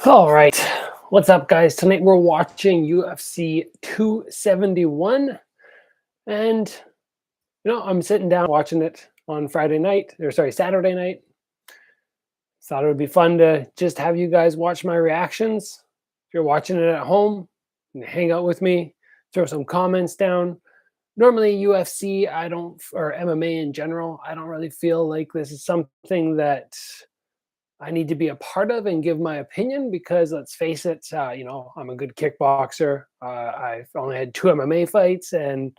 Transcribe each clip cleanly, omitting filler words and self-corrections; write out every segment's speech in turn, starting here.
All right. What's up, guys? Tonight we're watching UFC 271. And, I'm sitting down watching it on Saturday night. Thought it would be fun to just have you guys watch my reactions. If you're watching it at home, you can hang out with me, throw some comments down. Normally, UFC, or MMA in general, I don't really feel like this is something that I need to be a part of and give my opinion because let's face it, I'm a good kickboxer. I've only had two MMA fights, and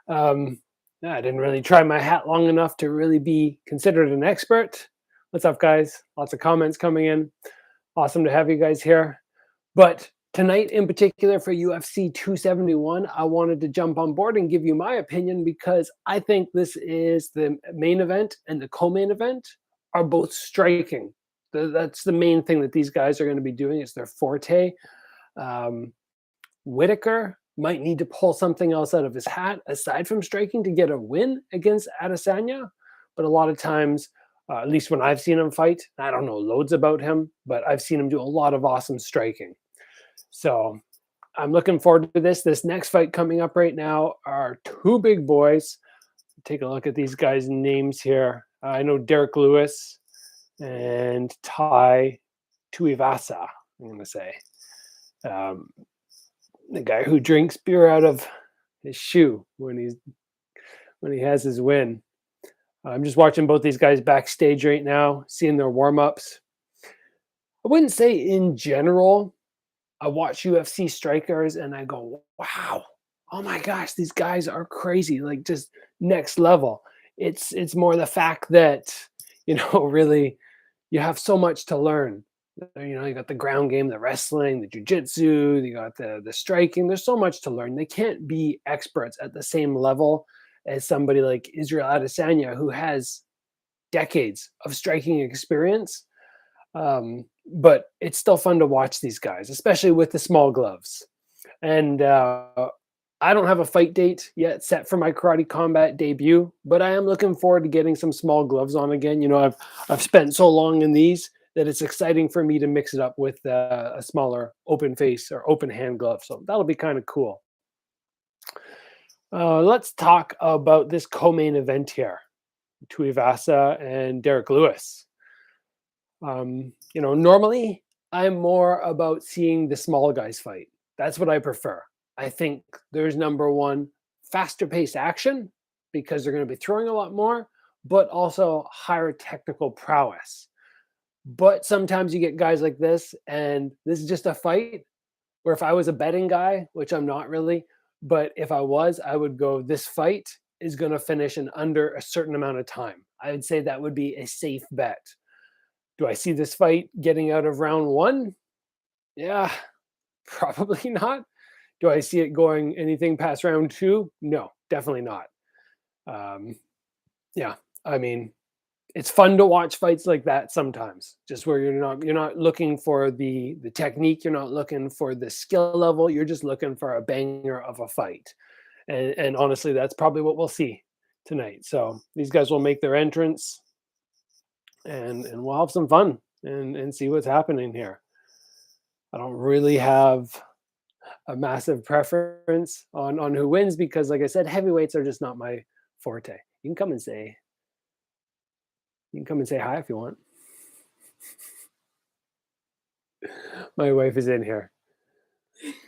yeah, I didn't really try my hat long enough to really be considered an expert. What's up, guys? Lots of comments coming in. Awesome to have you guys here. But tonight, in particular, for UFC 271, I wanted to jump on board and give you my opinion because I think this is the main event and the co-main event are both striking. That's the main thing that these guys are going to be doing. It's their forte. Whitaker might need to pull something else out of his hat aside from striking to get a win against Adesanya. But a lot of times, at least when I've seen him fight, I don't know loads about him, but I've seen him do a lot of awesome striking. So I'm looking forward to this. This next fight coming up right now are two big boys. Take a look at these guys' names here. I know Derek Lewis and Tuivasa, I'm going to say. The guy who drinks beer out of his shoe when he has his win. I'm just watching both these guys backstage right now, seeing their warm-ups. I wouldn't say in general, I watch UFC strikers and I go, wow, oh my gosh, these guys are crazy, like just next level. It's more the fact that, really you have so much to learn. You got the ground game, the wrestling, the jiu-jitsu, you got the striking. There's so much to learn. They can't be experts at the same level as somebody like Israel Adesanya, who has decades of striking experience. But it's still fun to watch these guys, especially with the small gloves. And I don't have a fight date yet set for my Karate Combat debut, but I am looking forward to getting some small gloves on again. I've spent so long in these that it's exciting for me to mix it up with a smaller open face or open hand glove. So that'll be kind of cool. Let's talk about this co-main event here, Tuivasa and Derek Lewis. Normally I'm more about seeing the small guys fight. That's what I prefer. I think there's number one, faster paced action because they're going to be throwing a lot more, but also higher technical prowess. But sometimes you get guys like this, and this is just a fight where if I was a betting guy, which I'm not really, but if I was, I would go, this fight is going to finish in under a certain amount of time. I would say that would be a safe bet. Do I see this fight getting out of round one? Yeah, probably not. Do I see it going anything past round two? No, definitely not. Yeah, I mean, it's fun to watch fights like that sometimes, just where you're not looking for the technique, you're not looking for the skill level, you're just looking for a banger of a fight. And honestly, that's probably what we'll see tonight. So these guys will make their entrance, and we'll have some fun and see what's happening here. I don't really have a massive preference on who wins because, like I said, heavyweights are just not my forte. You can come and say hi if you want. My wife is in here.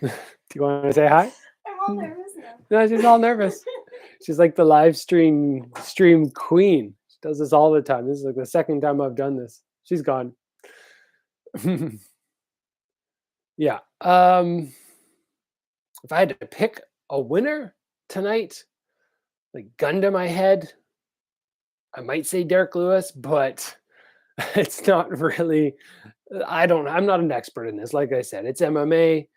Do you want to say hi? I'm all nervous now. No, she's all nervous. She's like the live stream queen. She does this all the time. This is like the second time I've done this. She's gone. Yeah. If I had to pick a winner tonight, like gun to my head, I might say Derek Lewis, but it's not really. I'm not an expert in this. Like I said, it's MMA.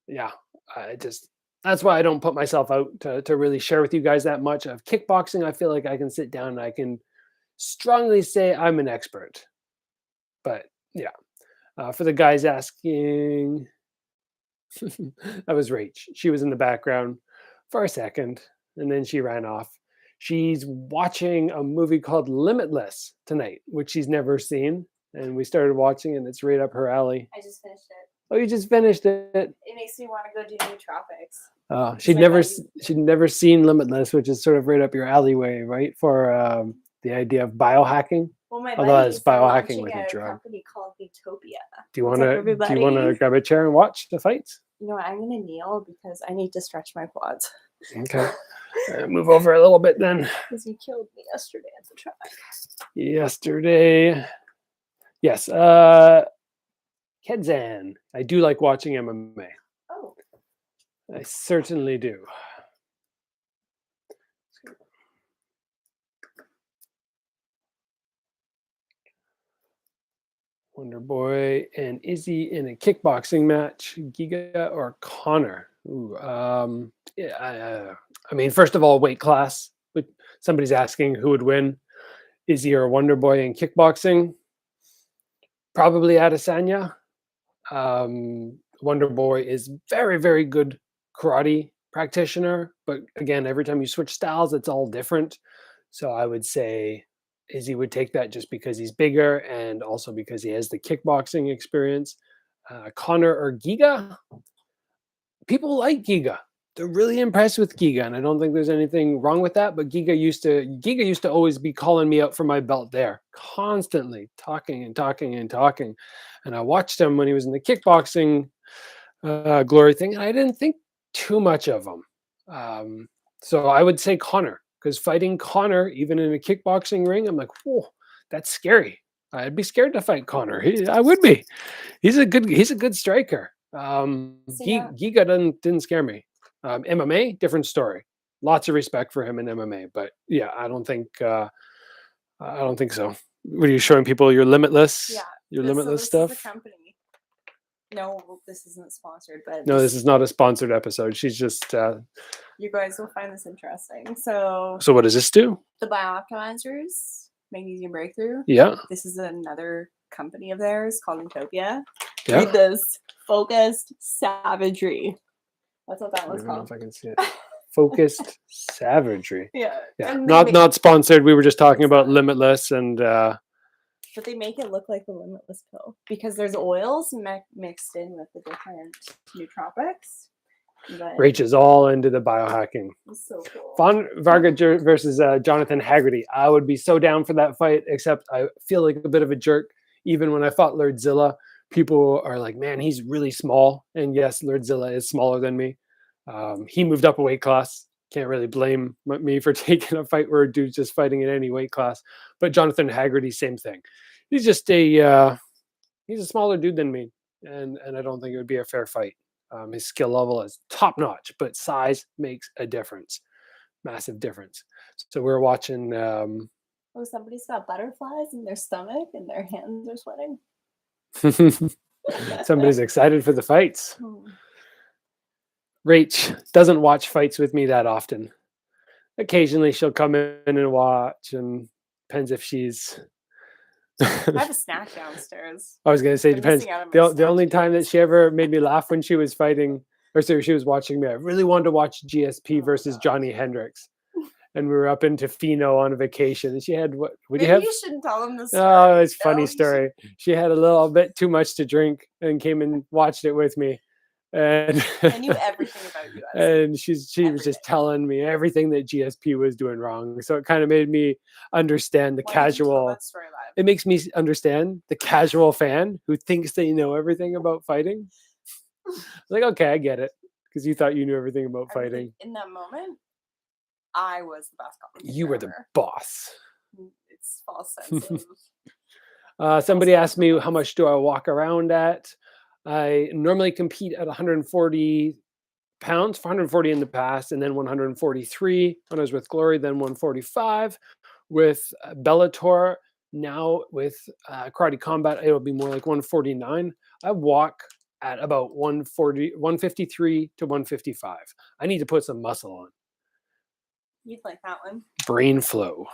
Yeah, that's why I don't put myself out to really share with you guys that much of kickboxing. I feel like I can sit down and I can strongly say I'm an expert. But yeah, for the guys asking, that was Rach. She was in the background for a second, and then she ran off. She's watching a movie called Limitless tonight, which she's never seen. and we started watching, and it's right up her alley. I just finished it. Oh, you just finished it. It makes me want to go do nootropics. She'd never seen Limitless, which is sort of right up your alleyway, right? For the idea of biohacking. Well, my Although it's buddies are biohacking launching with a a drug. company called Utopia. Do you want to grab a chair and watch the fights? You know what? I'm gonna kneel because I need to stretch my quads. Okay. Move over a little bit then. Because you killed me yesterday at the track. Yesterday, yes. Kedzan. I do like watching MMA. Oh. I certainly do. Wonder Boy and Izzy in a kickboxing match. Giga or Connor? Ooh, yeah, I mean, first of all, weight class. But somebody's asking who would win, Izzy or Wonder Boy in kickboxing. Probably Adesanya. Wonder Boy is very, very good karate practitioner, but again, every time you switch styles, it's all different. So I would say Izzy would take that just because he's bigger and also because he has the kickboxing experience. Connor or Giga? People like Giga. They're really impressed with Giga, and I don't think there's anything wrong with that. But Giga used to always be calling me out for my belt there, constantly talking and talking and talking. And I watched him when he was in the kickboxing glory thing, and I didn't think too much of him. So I would say Connor, because fighting Connor, even in a kickboxing ring, I'm like, whoa, that's scary. I'd be scared to fight Connor. I would be. He's a good striker. Giga didn't scare me. MMA, different story. Lots of respect for him in MMA, but yeah, I don't think so. What are you showing people? Your Limitless? Yeah, your Limitless this stuff. Is the company. No, this isn't sponsored, but no, this is not a sponsored episode. She's just. You guys will find this interesting. So what does this do? The Biooptimizers, Magnesium Breakthrough. Yeah. This is another company of theirs called Utopia. Yeah. Read this. Focused Savagery. That's what that was I don't know called. if I can see it. Focused Savagery. Yeah. Not sponsored. We were just talking about Limitless and. But they make it look like the Limitless pill because there's oils mixed in with the different nootropics. Rach is all into the biohacking. It's so cool. Varga versus Jonathan Hagerty. I would be so down for that fight, except I feel like a bit of a jerk. Even when I fought Lerdsila, people are like, man, he's really small. And yes, Lerdsila is smaller than me. He moved up a weight class. Can't really blame me for taking a fight where a dude's just fighting in any weight class. But Jonathan Hagerty, same thing. He's just he's a smaller dude than me. And I don't think it would be a fair fight. His skill level is top notch, but size makes a difference. Massive difference. So we're watching. Somebody's got butterflies in their stomach and their hands are sweating. Somebody's excited for the fights. Rach doesn't watch fights with me that often. Occasionally she'll come in and watch, and depends if she's. I have a snack downstairs. I was going to say, depends. The only time that she ever made me laugh when she was fighting, or sorry, she was watching me, I really wanted to watch GSP versus Johnny Hendricks. And we were up in Tofino on a vacation. And she had, what do you have? You shouldn't tell them this story. Oh, it's a funny story. She had a little bit too much to drink and came and watched it with me. And I knew everything about UFC. And she was just telling me everything that GSP was doing wrong. So it kind of made me understand the casual. It makes me understand the casual fan who thinks they know everything about fighting. Like, okay, I get it, because you thought you knew everything about fighting. In that moment, I was the best commentator. You were the boss. It's false sense somebody asked me, how much do I walk around at? I normally compete at 140 pounds, 140 in the past, and then 143 when I was with Glory, then 145 with Bellator. Now with Karate Combat, it'll be more like 149. I walk at about 153 to 155. I need to put some muscle on. You'd like that one. Brain flow.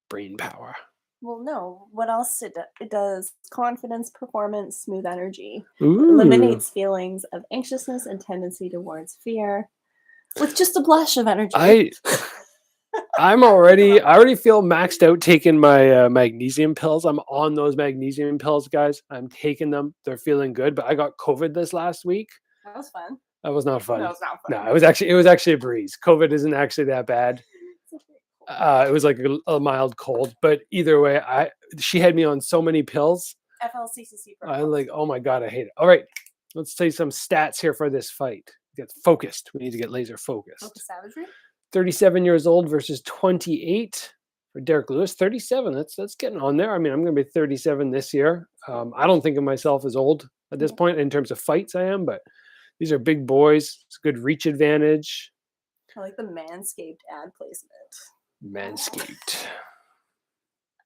Brain power. Well, no. What else it does? Confidence, performance, smooth energy. Ooh. Eliminates feelings of anxiousness and tendency towards fear with just a blush of energy. I already feel maxed out taking my magnesium pills. I'm on those magnesium pills, guys. I'm taking them. They're feeling good, but I got COVID this last week. That was fun. That was not fun. No, it's not fun. No, it was actually a breeze. COVID isn't actually that bad. It was like a mild cold, but either way, she had me on so many pills. FLCCC. I'm like, oh my god, I hate it. All right, let's say some stats here for this fight. Get focused. We need to get laser focused. Focus savagery. 37 years old versus 28 for Derek Lewis. 37. That's getting on there. I mean, I'm going to be 37 this year. I don't think of myself as old at this point in terms of fights. I am, but these are big boys. It's a good reach advantage. I like the Manscaped ad placement. Manscaped.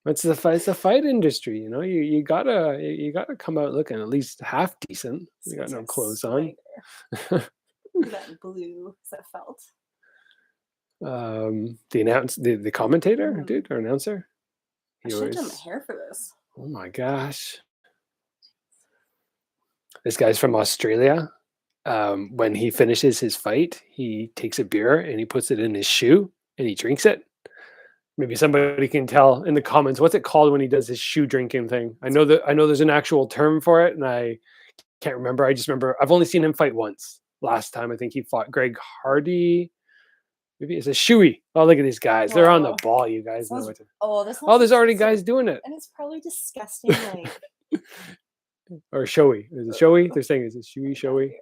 It's the fight industry, you know. You gotta come out looking at least half decent. You got no clothes on. That blue, is that felt? The commentator, dude, or announcer. I should have done my hair for this. Oh my gosh. This guy's from Australia. When he finishes his fight, he takes a beer and he puts it in his shoe and he drinks it. Maybe somebody can tell in the comments what's it called when he does his shoe drinking thing. I know there's an actual term for it, and I can't remember. I just remember I've only seen him fight once. Last time I think he fought Greg Hardy. Maybe it's a shoey. Oh, look at these guys. They're on the ball, you guys. There's already guys doing it. And it's probably disgusting, like or showy. Is it showy? They're saying is it showy?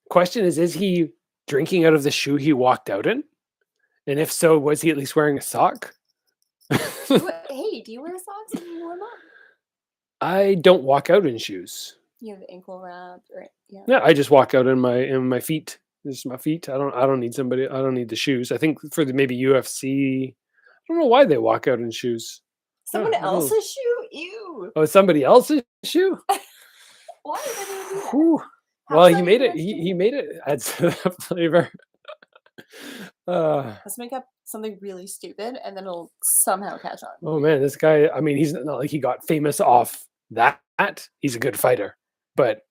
Question is he drinking out of the shoe he walked out in? And if so, was he at least wearing a sock? Hey, do you wear socks when you warm up? I don't walk out in shoes. You have ankle wrap, right? Yeah. Yeah, I just walk out in my feet. This is my feet. I don't need somebody. I don't need the shoes. I think for maybe UFC. I don't know why they walk out in shoes. Someone else's shoe? Ew. Oh, somebody else's shoe? Why did they do that? Whew. Well, he made it. He made it. Adds to the flavor. Let's make up something really stupid and then it'll somehow catch on. Oh man, this guy, I mean, he's not like he got famous off that. He's a good fighter, but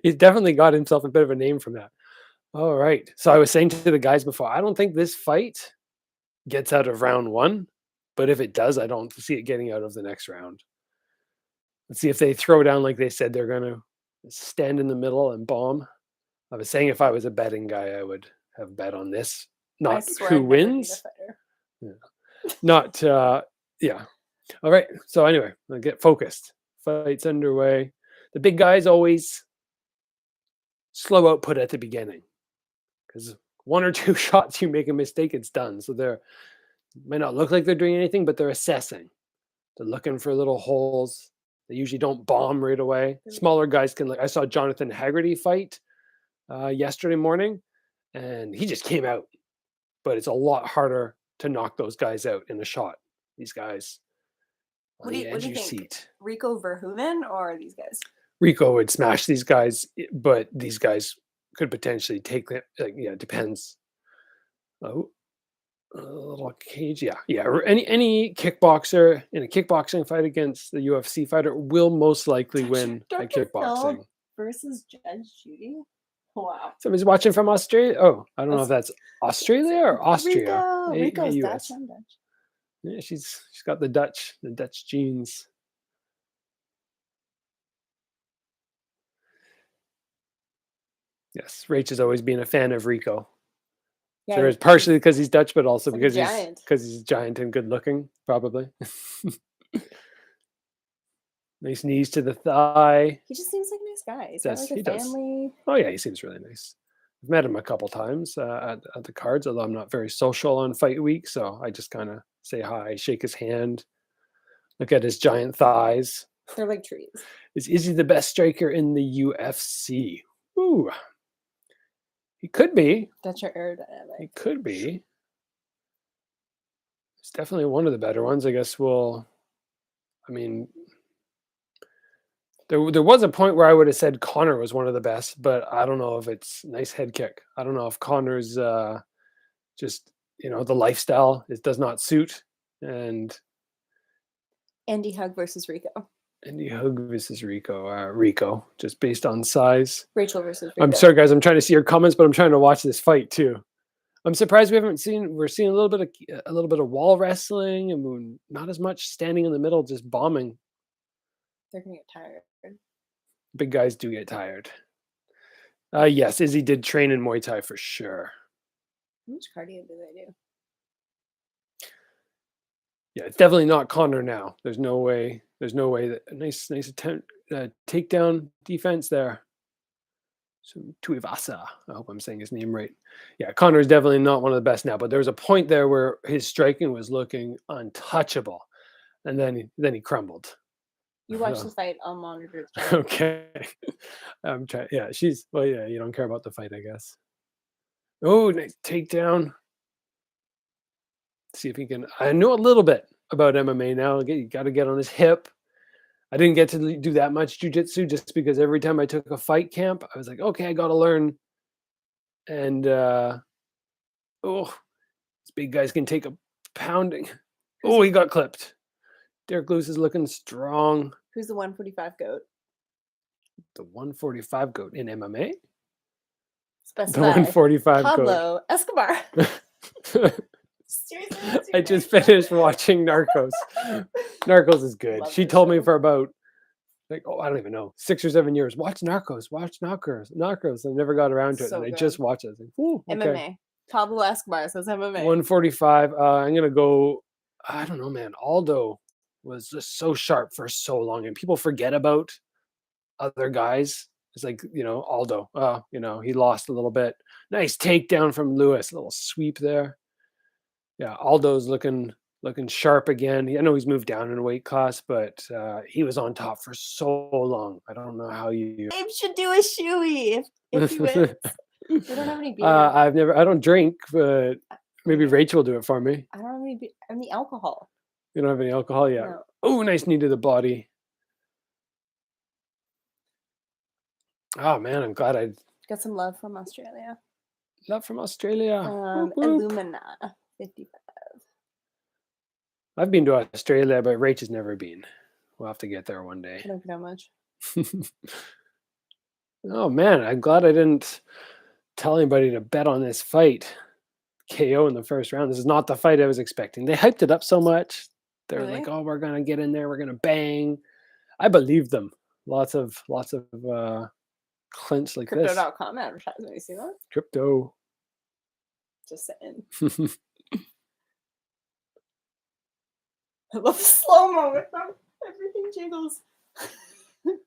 he's definitely got himself a bit of a name from that. All right. So I was saying to the guys before, I don't think this fight gets out of round one, but if it does, I don't see it getting out of the next round. Let's see if they throw down like they said they're going to stand in the middle and bomb. I was saying if I was a betting guy, I would have bet on this, not who wins. Yeah. Not, yeah. All right. So anyway, I'll get focused. Fight's underway. The big guys always slow output at the beginning because one or two shots, you make a mistake, it's done. So they're may not look like they're doing anything, but they're assessing. They're looking for little holes. They usually don't bomb right away. Smaller guys can, like I saw Jonathan Hagerty fight yesterday morning, and he just came out. But it's a lot harder to knock those guys out in a shot. These guys on the edge of your seat. Rico Verhoeven or these guys? Rico would smash these guys, but these guys could potentially take them. Yeah, it depends. Oh, a little cage. Yeah. Any kickboxer in a kickboxing fight against the UFC fighter will most likely win by kickboxing. Versus Judge Judy. Wow. Somebody's watching from Australia. Oh, I don't know if that's Australia or Austria. Rico's Dutch. I'm Dutch. Yeah, she's got the Dutch genes. Yes, Rach has always been a fan of Rico. Yeah, sure, it's partially because he's Dutch, but also because he's giant and good looking, probably. Nice knees to the thigh. He just seems like a nice guy. He's got like a family. Oh yeah, he seems really nice. I've met him a couple times at the cards, although I'm not very social on fight week, so I just kind of say hi, shake his hand, look at his giant thighs. They're like trees. Is he the best striker in the UFC? Ooh. He could be. That's your aerodynamic. He could be. It's definitely one of the better ones. I guess there was a point where I would have said Connor was one of the best, but I don't know if it's nice head kick. I don't know if Connor's just, the lifestyle, it does not suit. And Andy Hug versus Rico. Andy Hug versus Rico. Rico, just based on size. Rachel versus Rico. I'm sorry, guys. I'm trying to see your comments, but I'm trying to watch this fight too. I'm surprised we're seeing a little bit of wall wrestling and not as much standing in the middle, just bombing. They're gonna get tired. Big guys do get tired. Yes, Izzy did train in Muay Thai for sure. How much cardio do they do? Yeah, it's definitely not Connor now. There's no way that nice attempt takedown defense there. So Tuivasa, I hope I'm saying his name right. Yeah, Connor is definitely not one of the best now, but there was a point there where his striking was looking untouchable, and then he crumbled. You watch the fight, I'll monitor the chat. Okay, I'm trying. Yeah, yeah. You don't care about the fight, I guess. Oh, nice takedown. See if he can. I know a little bit about MMA now. You got to get on his hip. I didn't get to do that much jujitsu just because every time I took a fight camp, I was like, okay, I got to learn. And these big guys can take a pounding. Oh, he got clipped. Derek Lewis is looking strong. Who's the 145 goat? The 145 goat in MMA. Specify. The 145 Pablo Escobar. Seriously, I just finished watching Narcos. Narcos is good. Love She this told me show. for about I don't even know, 6 or 7 years. Watch Narcos. I never got around to it, So and I good. just watched it. I was like, ooh, okay. MMA. Pablo Escobar says MMA. 145. I'm gonna go. I don't know, man. Aldo was just so sharp for so long, and people forget about other guys. It's like, Aldo. He lost a little bit. Nice takedown from Lewis. A little sweep there. Yeah, Aldo's looking sharp again. I know he's moved down in a weight class, but he was on top for so long. I don't know how you. Abe should do a shoey if he wins. We don't have any beer. I don't drink, but maybe Rachel will do it for me. I don't have any beer. Any alcohol. You don't have any alcohol yet? No. Oh, nice knee to the body. Oh man, I'm glad I Got some love from Australia. love from Australia. Whoop, whoop. Illumina 55. I've been to Australia, but Rach has never been. We'll have to get there one day. I don't know much. Oh man, I'm glad I didn't tell anybody to bet on this fight. KO in the first round. This is not the fight I was expecting. They hyped it up so much. They're Really? like, "Oh, we're gonna get in there. We're gonna bang." I believe them. Lots of clinch like this. Crypto.com advertisement. You see that? Crypto. Just saying. I love the slow-mo with them. Everything jiggles. Am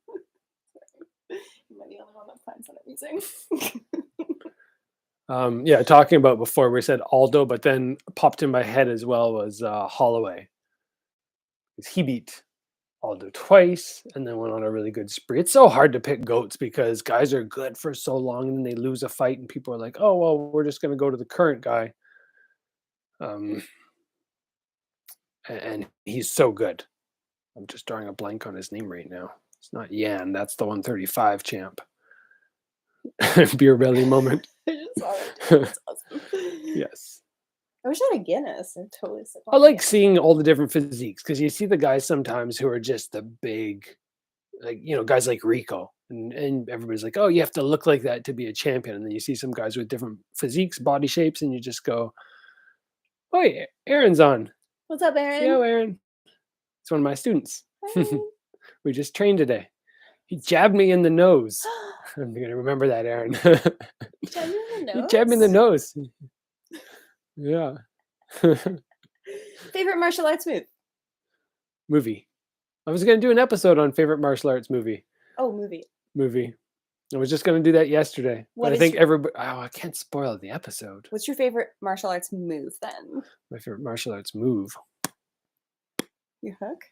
I the only one that finds that amusing? Yeah, talking about before we said Aldo, but then popped in my head as well was Holloway. He beat Aldo twice and then went on a really good spree. It's so hard to pick GOATs because guys are good for so long and then they lose a fight and people are like, oh, well, we're just going to go to the current guy. And he's so good. I'm just drawing a blank on his name right now. It's not Yan. That's the 135 champ. Beer belly moment. I just saw it. That's awesome. Yes. I wish I had a Guinness. I'm totally sick. I like seeing all the different physiques because you see the guys sometimes who are just the big, guys like Rico. And everybody's like, oh, you have to look like that to be a champion. And then you see some guys with different physiques, body shapes, and you just go, oh, yeah, Aaron's on. What's up, Aaron? Yo, Aaron. It's one of my students. Aaron. We just trained today. He jabbed me in the nose. I'm going to remember that, Aaron. He Jab you in the nose? jabbed me in the nose. Yeah. Favorite martial arts move? Movie. I was going to do an episode on favorite martial arts movie. Oh, movie. I was just going to do that yesterday. What but I is think your- everybody... Oh, I can't spoil the episode. What's your favorite martial arts move then? My favorite martial arts move. Your hook?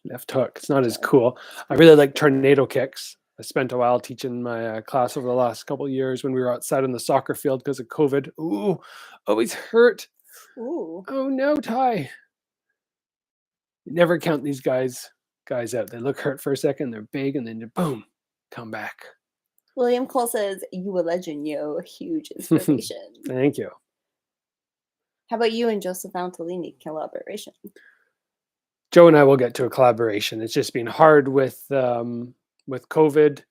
Left hook. It's not as cool. I really like tornado kicks. I spent a while teaching my class over the last couple of years when we were outside on the soccer field because of COVID. Ooh, always hurt. Ooh. Oh no, Ty. You never count these guys out. They look hurt for a second, they're big, and then boom, come back. William Cole says, you a legend, yo. Huge inspiration. Thank you. How about you and Joseph Antolini collaboration? Joe and I will get to a collaboration. It's just been hard with COVID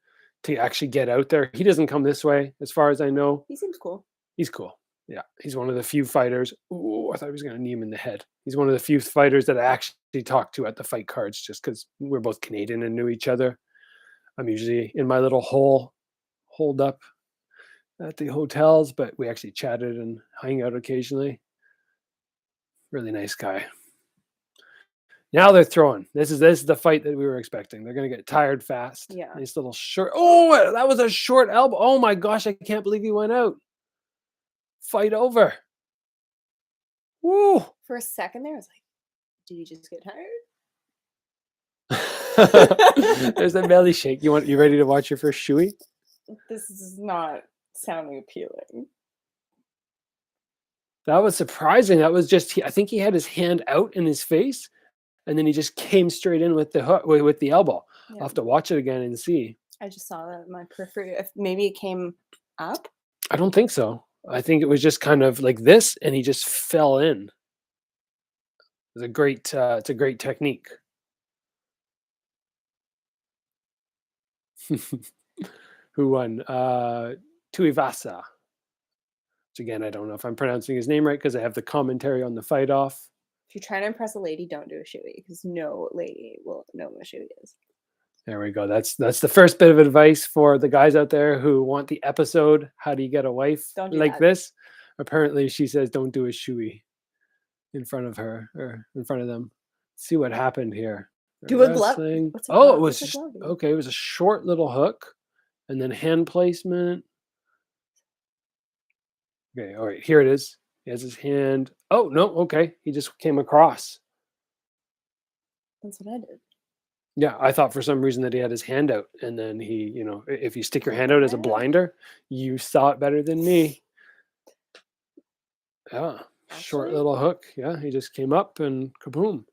to actually get out there. He doesn't come this way, as far as I know. He seems cool. He's cool. Yeah, he's one of the few fighters. Ooh, I thought he was going to knee him in the head. He's one of the few fighters that I actually talked to at the fight cards, just because we're both Canadian and knew each other. I'm usually in my little holed up at the hotels, but we actually chatted and hang out occasionally. Really nice guy. Now they're throwing. This is the fight that we were expecting. They're going to get tired fast. Yeah. Nice little short. Oh, that was a short elbow. Oh my gosh, I can't believe he went out. Fight over. Woo. For a second there, I was like, did you just get tired? There's a belly shake. You ready to watch your first shoey? This is not sounding appealing. That was surprising. That was just, I think he had his hand out in his face, and then he just came straight in with the hook, with the elbow. Yeah. I'll have to watch it again and see. I just saw that in my periphery. If maybe it came up. I don't think so. I think it was just kind of like this, and he just fell in. It's a great technique. Who won? Tuivasa. Which again, I don't know if I'm pronouncing his name right because I have the commentary on the fight off. If you're trying to impress a lady, don't do a shoey because no lady will know what a shoey is. There we go. That's the first bit of advice for the guys out there who want the episode. How do you get a wife like this? Apparently, she says don't do a shoey in front of her or in front of them. Let's see what happened here. Do a glove. Oh, it was okay. It was a short little hook, and then hand placement. Okay, all right. Here it is. He has his hand. Oh no. Okay, he just came across. That's what I did. Yeah, I thought for some reason that he had his hand out, and then he, if you stick your hand out as a blinder, you saw it better than me. Yeah, short little hook. Yeah, he just came up and kaboom.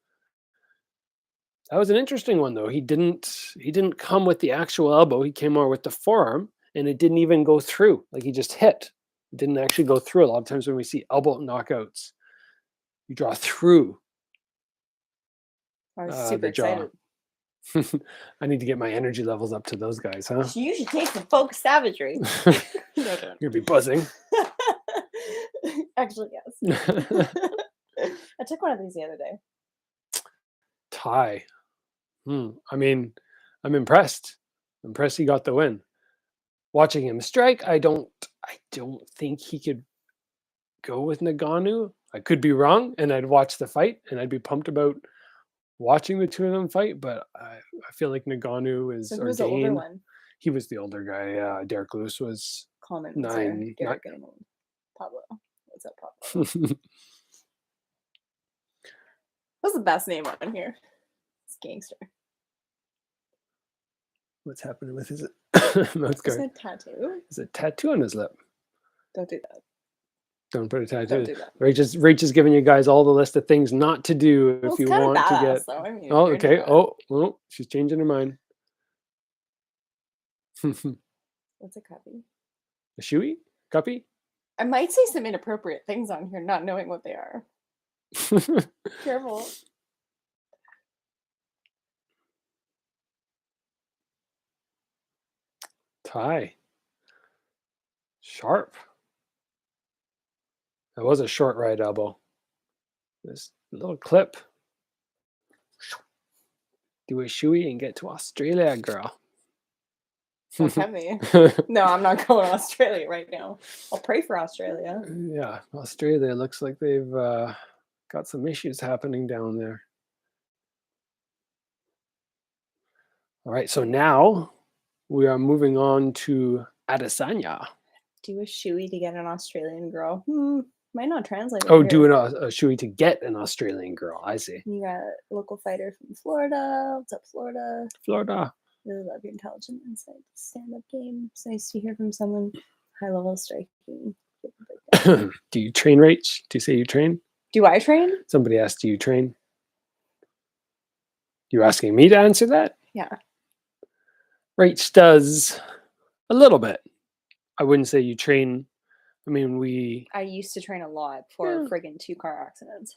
That was an interesting one though. He didn't come with the actual elbow. He came more with the forearm, and it didn't even go through. Like he just hit. It didn't actually go through. A lot of times when we see elbow knockouts, you draw through. I was super excited. I need to get my energy levels up to those guys, huh? You should take some folk savagery. You'll be buzzing. Actually, yes. I took one of these the other day. Thai. I mean, I'm impressed. Impressed he got the win. Watching him strike, I don't think he could go with Ngannou. I could be wrong, and I'd watch the fight, and I'd be pumped about watching the two of them fight, but I feel like Ngannou is who was the older one? He was the older guy. Yeah, Derek Lewis was 9. Derek getting old. Pablo. What's up, Pablo? What's the best name on here? It's Gangster. What's happening with his mouth guard? Is it a tattoo? Is it a tattoo on his lip? Don't do that. Don't put a tattoo. Don't do that. Rach is giving you guys all the list of things not to do if you want to get. Though. I mean, okay. Oh, she's changing her mind. What's a cubby? A shoey? Cubby? I might say some inappropriate things on here, not knowing what they are. Careful. Thai. Sharp. That was a short right elbow. This little clip. Do a shoey and get to Australia, girl. Don't tempt me. No, I'm not going to Australia right now. I'll pray for Australia. Yeah, Australia looks like they've got some issues happening down there. All right, so now we are moving on to Adesanya. Do a shoey to get an Australian girl. Might not translate. Oh, do a shoey to get an Australian girl. I see. You got a local fighter from Florida. What's up, Florida? Florida. Really love your intelligent insight. Stand-up game. It's nice to hear from someone high-level striking. Do you train, Rach? Do you say you train? Do I train? Somebody asked, do you train? You're asking me to answer that? Yeah. Rach does a little bit. I wouldn't say you train. I mean, I used to train a lot before friggin' 2 car accidents.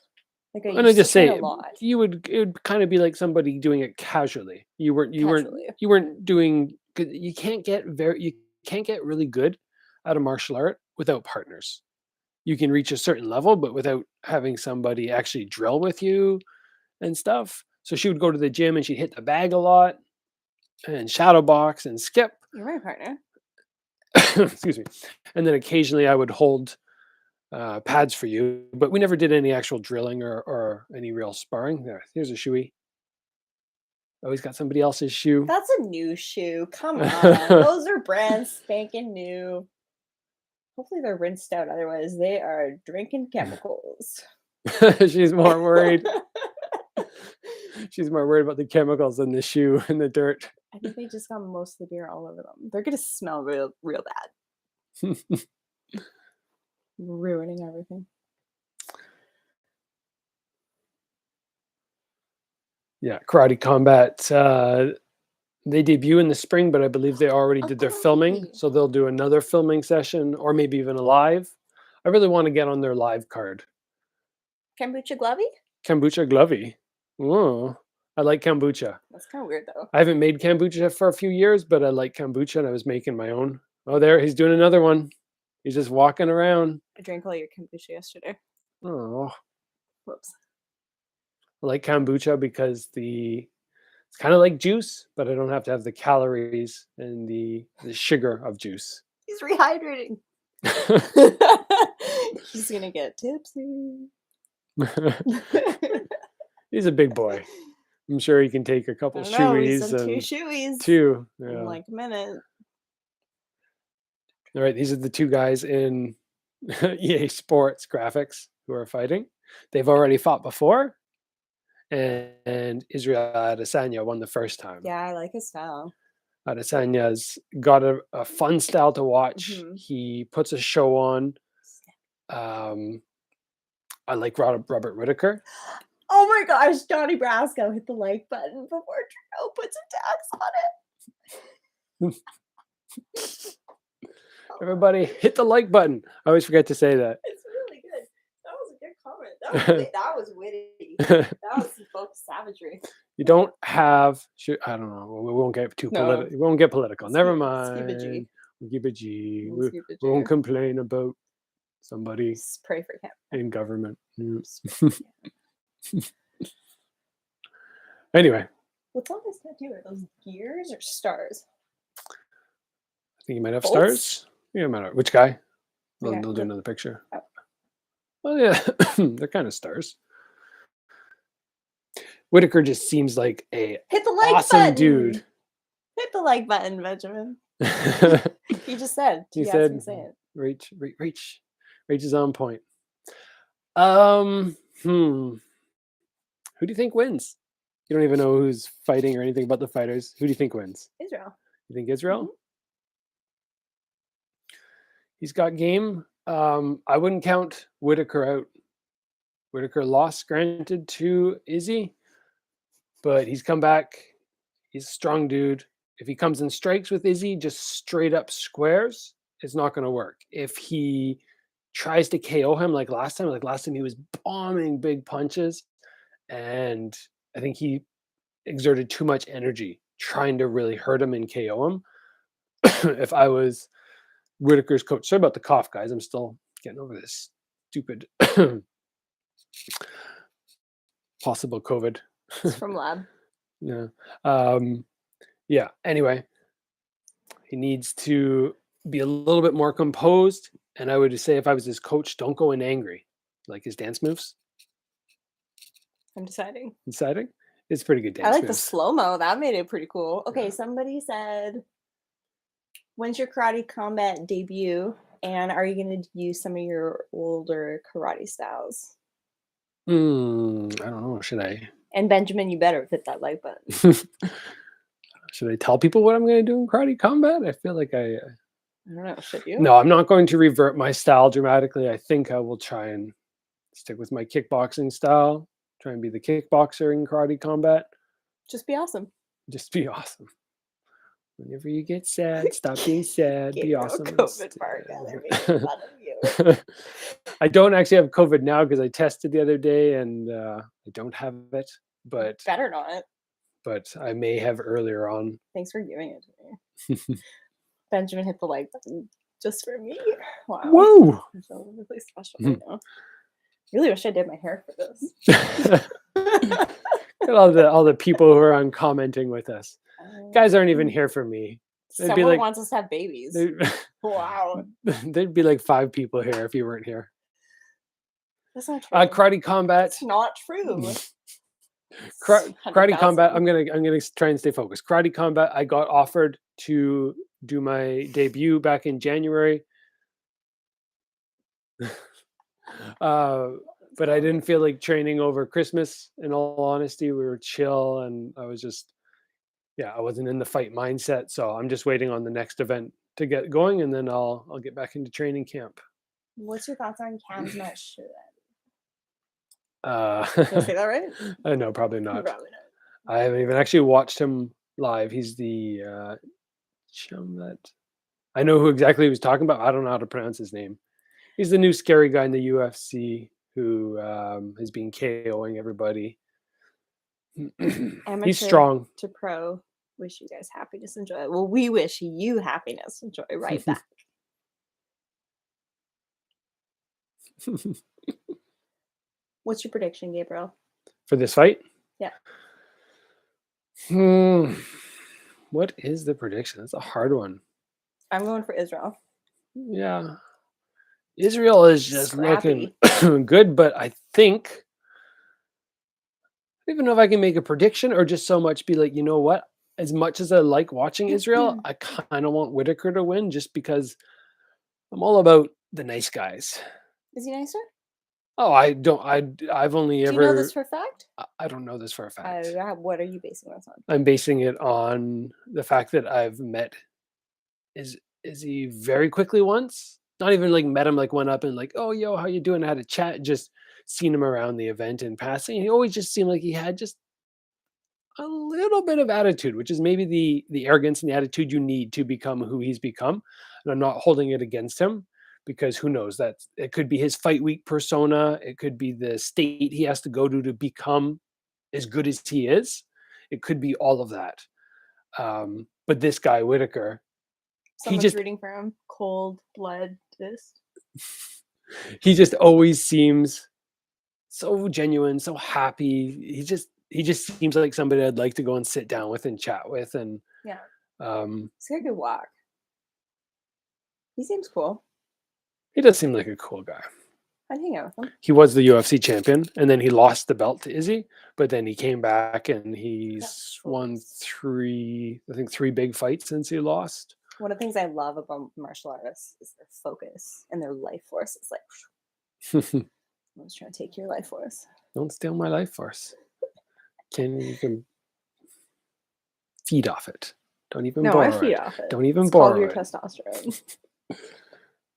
Like I just say a lot. It would kind of be like somebody doing it casually. You weren't doing, cause you can't get really good at a martial art without partners. you can reach a certain level, but without having somebody actually drill with you and stuff. So she would go to the gym and she'd hit the bag a lot and shadow box and skip. You're my partner. Excuse me. And then occasionally I would hold pads for you, but we never did any actual drilling or any real sparring. Here's a shoey. Oh, he's got somebody else's shoe. That's a new shoe. Come on. Those are brand spanking new. Hopefully they're rinsed out. Otherwise, they are drinking chemicals. She's more worried. She's more worried about the chemicals than the shoe and the dirt. I think they just got most of the beer all over them. They're going to smell real bad. Ruining everything. Yeah, Karate Combat. They debut in the spring, but I believe they already did their filming. So they'll do another filming session or maybe even a live. I really want to get on their live card. Kombucha Glovey? Kombucha Glovey. Oh, I like kombucha. That's kind of weird, though. I haven't made kombucha for a few years, but I like kombucha and I was making my own. Oh, there, he's doing another one. He's just walking around. I drank all your kombucha yesterday. Oh. Whoops. I like kombucha because it's kind of like juice, but I don't have to have the calories and the sugar of juice. He's rehydrating. He's going to get tipsy. He's a big boy. I'm sure he can take a couple shoeys. Two shoeys. Two. Yeah. In like a minute. All right, these are the two guys in EA Sports graphics who are fighting. They've already fought before, and Israel Adesanya won the first time. Yeah, I like his style. Adesanya's got a fun style to watch. Mm-hmm. He puts a show on. I like Robert Whittaker. Oh my gosh, Johnny Brasco hit the like button before Trudeau puts a tax on it. Everybody hit the like button. I always forget to say that. It's really good. That was a good comment. That was witty. That was some folks savagery. You don't have. I don't know. We won't get too political. We won't get political. Never mind. We'll keep a G. We won't complain about somebody. Just pray for him in government. Anyway. What's on this tattoo? Are those gears or stars? I think you might have stars. Yeah, matter which guy. They'll do another picture. Oh. Well, yeah, they're kind of stars. Whittaker just seems like a hit the like awesome button. Dude. Hit the like button, Benjamin. He just said. He said, "Reach is on point." Who do you think wins? You don't even know who's fighting or anything about the fighters. Who do you think wins? Israel. You think Israel? Mm-hmm. He's got game. I wouldn't count Whittaker out. Whittaker lost, granted, to Izzy, but he's come back. He's a strong dude. If he comes in strikes with Izzy, just straight up squares, it's not going to work. If he tries to KO him like last time he was bombing big punches, and I think he exerted too much energy trying to really hurt him and KO him. If I was Whittaker's coach, sorry about the cough, guys. I'm still getting over this stupid possible COVID. It's from lab. Yeah. Yeah. Anyway, he needs to be a little bit more composed. And I would say if I was his coach, don't go in angry. Like his dance moves. I'm deciding. Deciding? It's pretty good dance I like moves. the slow-mo. That made it pretty cool. Okay, somebody said, when's your karate combat debut? And are you going to use some of your older karate styles? I don't know. Should I? And Benjamin, you better hit that like button. Should I tell people what I'm going to do in karate combat? I feel like I don't know. Should you? No, I'm not going to revert my style dramatically. I think I will try and stick with my kickboxing style. Try and be the kickboxer in karate combat. Just be awesome. Just be awesome. Whenever you get sad, stop being sad. Be awesome. COVID Varga. They're making fun of you. I don't actually have COVID now because I tested the other day and I don't have it. But better not. But I may have earlier on. Thanks for giving it to me. Benjamin hit the like button Just for me. Wow. Whoa! I feel really special right now. Really wish I did my hair for this. all the people who are on commenting with us. Guys aren't even here for me. Someone wants us to have babies. Wow. There'd be like 5 people here if you weren't here. That's not true. Karate combat. That's not true. Karate combat. I'm gonna try and stay focused. Karate combat. I got offered to do my debut back in January. But I didn't feel like training over Christmas. In all honesty, we were chill, and I was just, I wasn't in the fight mindset. So I'm just waiting on the next event to get going, and then I'll get back into training camp. What's your thoughts on Cam's match? Did I say that right? No, probably not. Probably not. I haven't even actually watched him live. He's the chum that I know who exactly he was talking about. I don't know how to pronounce his name. He's the new scary guy in the UFC who has been KOing everybody. He's strong. To pro, wish you guys happiness and joy. Well, we wish you happiness and joy right back. What's your prediction, Gabriel? For this fight? Yeah. What is the prediction? That's a hard one. I'm going for Israel. Yeah. Israel is just looking good, but I think I don't even know if I can make a prediction or just so much be like, you know what? As much as I like watching Israel, I kind of want Whitaker to win just because I'm all about the nice guys. Is he nicer? Oh, I don't. I've only ever. Do you know this for a fact? I don't know this for a fact. What are you basing this on? I'm basing it on the fact that I've met Izzy very quickly once. Not even like met him, like went up and like, oh, yo, how you doing? I had a chat, just seen him around the event in passing. He always just seemed like he had just a little bit of attitude, which is maybe the arrogance and the attitude you need to become who he's become. And I'm not holding it against him because who knows, that it could be his fight week persona. It could be the state he has to go to become as good as he is. It could be all of that. But this guy, Whitaker, someone's rooting for him. Cold blood. He just always seems so genuine, so happy. He just seems like somebody I'd like to go and sit down with and chat with. And he's got a good walk. He seems cool. He does seem like a cool guy. I'd hang out with him. He was the UFC champion, and then he lost the belt to Izzy, but then he came back and he's won 3 big fights since he lost. One of the things I love about martial artists is their focus and their life force. It's like, someone's trying to take your life force. Don't steal my life force. You can feed off it. Don't even borrow it. I feed off it. Don't even it's borrow your testosterone.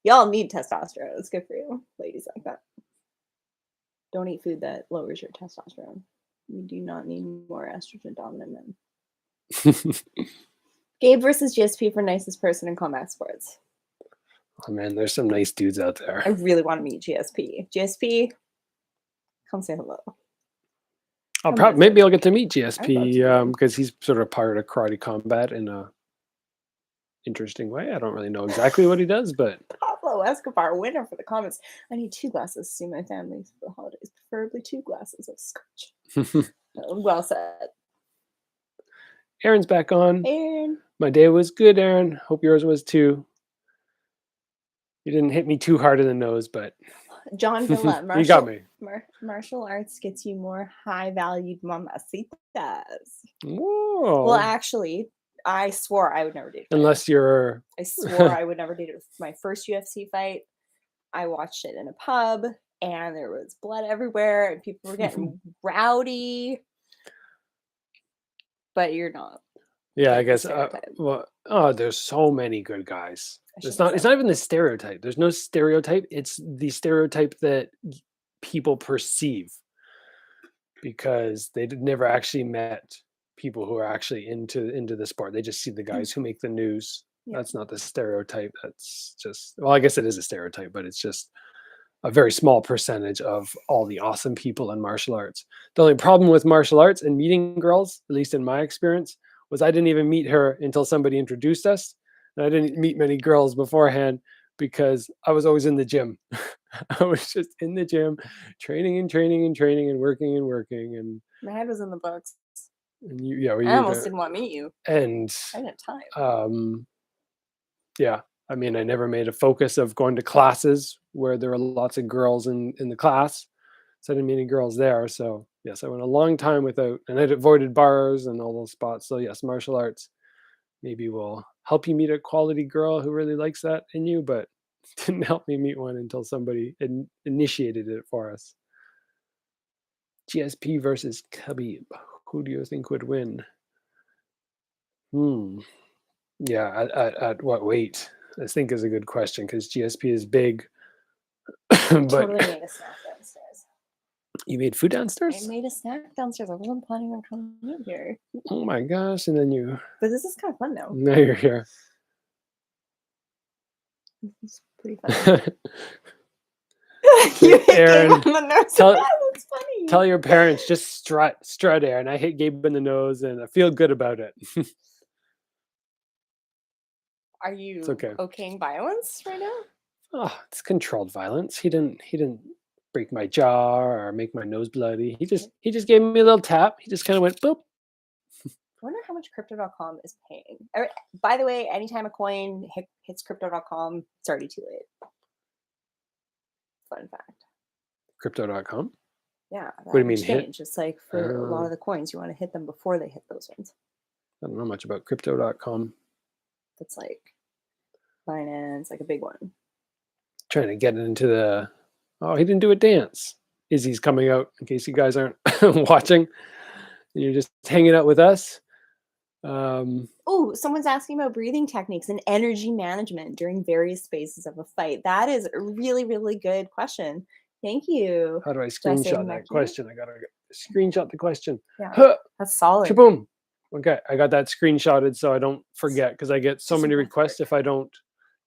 Y'all need testosterone. It's good for you, ladies like that. Don't eat food that lowers your testosterone. You do not need more estrogen dominant men. Gabe versus GSP for nicest person in combat sports. Oh man, there's some nice dudes out there. I really want to meet GSP. GSP, come say hello. Maybe I'll get to meet GSP because he's sort of part of karate combat in a interesting way. I don't really know exactly what he does, but Pablo Escobar, winner for the comments. I need 2 glasses to see my family for the holidays, preferably 2 glasses of scotch. Well said. Aaron's back on. Aaron. My day was good, Aaron. Hope yours was too. You didn't hit me too hard in the nose, but John Villa, you got me. Martial arts gets you more high-valued mamacitas. Whoa. Well, actually, I swore I would never date her. Unless you're... I swore I would never date her. My first UFC fight, I watched it in a pub, and there was blood everywhere, and people were getting rowdy. But you're not. Yeah, I guess. There's so many good guys. It's not even the stereotype. There's no stereotype. It's the stereotype that people perceive because they never actually met people who are actually into the sport. They just see the guys who make the news. Yeah. That's not the stereotype. That's just, well, I guess it is a stereotype, but it's just a very small percentage of all the awesome people in martial arts. The only problem with martial arts and meeting girls, at least in my experience, was I didn't even meet her until somebody introduced us. And I didn't meet many girls beforehand because I was always in the gym. I was just in the gym, training and training and training and working and working. My head was in the books. And you, yeah, well, I you almost didn't want to meet you. and I didn't have time. yeah, I mean, I never made a focus of going to classes where there were lots of girls in the class. So I didn't meet any girls there. So yes, I went a long time without, and I'd avoided bars and all those spots. So yes, martial arts maybe will help you meet a quality girl who really likes that in you, but didn't help me meet one until somebody initiated it for us. GSP versus Cubby. Who do you think would win? Yeah, at what weight? I think is a good question because GSP is big. But Totally made a snack downstairs. You made food I downstairs? made a snack downstairs. I wasn't planning on coming in here. Oh my gosh! And then you. But this is kind of fun now. Now you're here. It's pretty fun. You You hit Aaron, Gabe on the nose. That's funny. Tell your parents just strut, Aaron. I hit Gabe in the nose, and I feel good about it. Are you okay. okaying violence right now? Oh, it's controlled violence. He didn't break my jaw or make my nose bloody. He just gave me a little tap. He just kind of went boop. I wonder how much Crypto.com is paying. By the way, anytime a coin hits Crypto.com, it's already too late. Fun fact. Crypto.com? Yeah. What do you mean hit? It's like for a lot of the coins, you want to hit them before they hit those ones. I don't know much about Crypto.com. That's like finance, like a big one. Trying to get into the. Oh, he didn't do a dance. Izzy's coming out in case you guys aren't watching. You're just hanging out with us. Oh, someone's asking about breathing techniques and energy management during various phases of a fight. That is a really, really good question. Thank you. How do I screenshot that question? I gotta screenshot the question. Yeah, huh! That's solid. Shaboom. Okay, I got that screenshotted so I don't forget because I get so many requests if I don't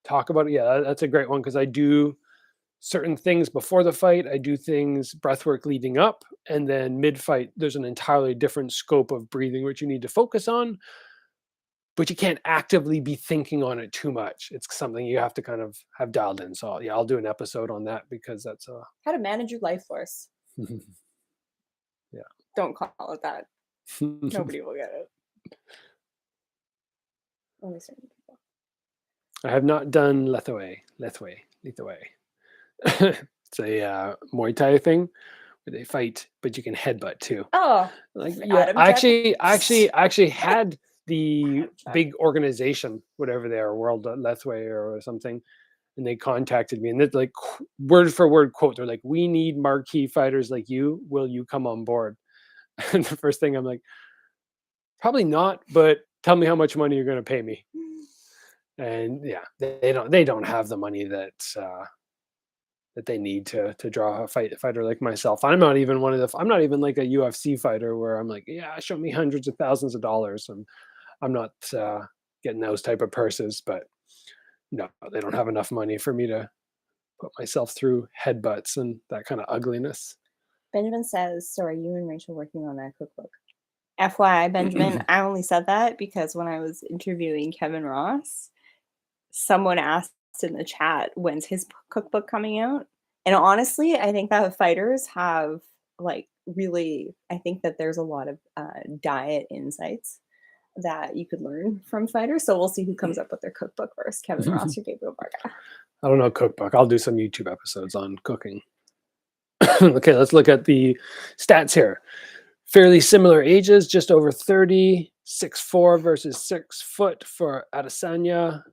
talk about it. Yeah, that's a great one because I do certain things before the fight. I do things breathwork leading up, and then mid-fight, there's an entirely different scope of breathing which you need to focus on, but you can't actively be thinking on it too much. It's something you have to kind of have dialed in. So yeah, I'll do an episode on that because that's how to manage your life force. Yeah. Don't call it that. Nobody will get it. Only certain people. I have not done Lethway. It's a Muay Thai thing where they fight, but you can headbutt too. Oh, like yeah, I actually had the big organization, whatever they are, World Lethway or something, and they contacted me, and it's like word for word quote. They're like, "We need marquee fighters like you. Will you come on board?" And the first thing I'm like, probably not, but tell me how much money you're going to pay me. And yeah, they don't have the money that they need to draw a fighter like myself. I'm not even I'm not even like a UFC fighter where I'm like, yeah, show me hundreds of thousands of dollars. And I'm not getting those type of purses, but no, they don't have enough money for me to put myself through headbutts and that kind of ugliness. Benjamin says, so are you and Rachel working on that cookbook? FYI, Benjamin, I only said that because when I was interviewing Kevin Ross, someone asked in the chat, when's his cookbook coming out? And honestly, I think that fighters have like really, I think that there's a lot of diet insights that you could learn from fighters. So we'll see who comes up with their cookbook first, Kevin Ross or Gabriel Varga. I don't know cookbook. I'll do some YouTube episodes on cooking. Okay, let's look at the stats here. Fairly similar ages, just over 30, 6'4" versus 6 foot for Adesanya.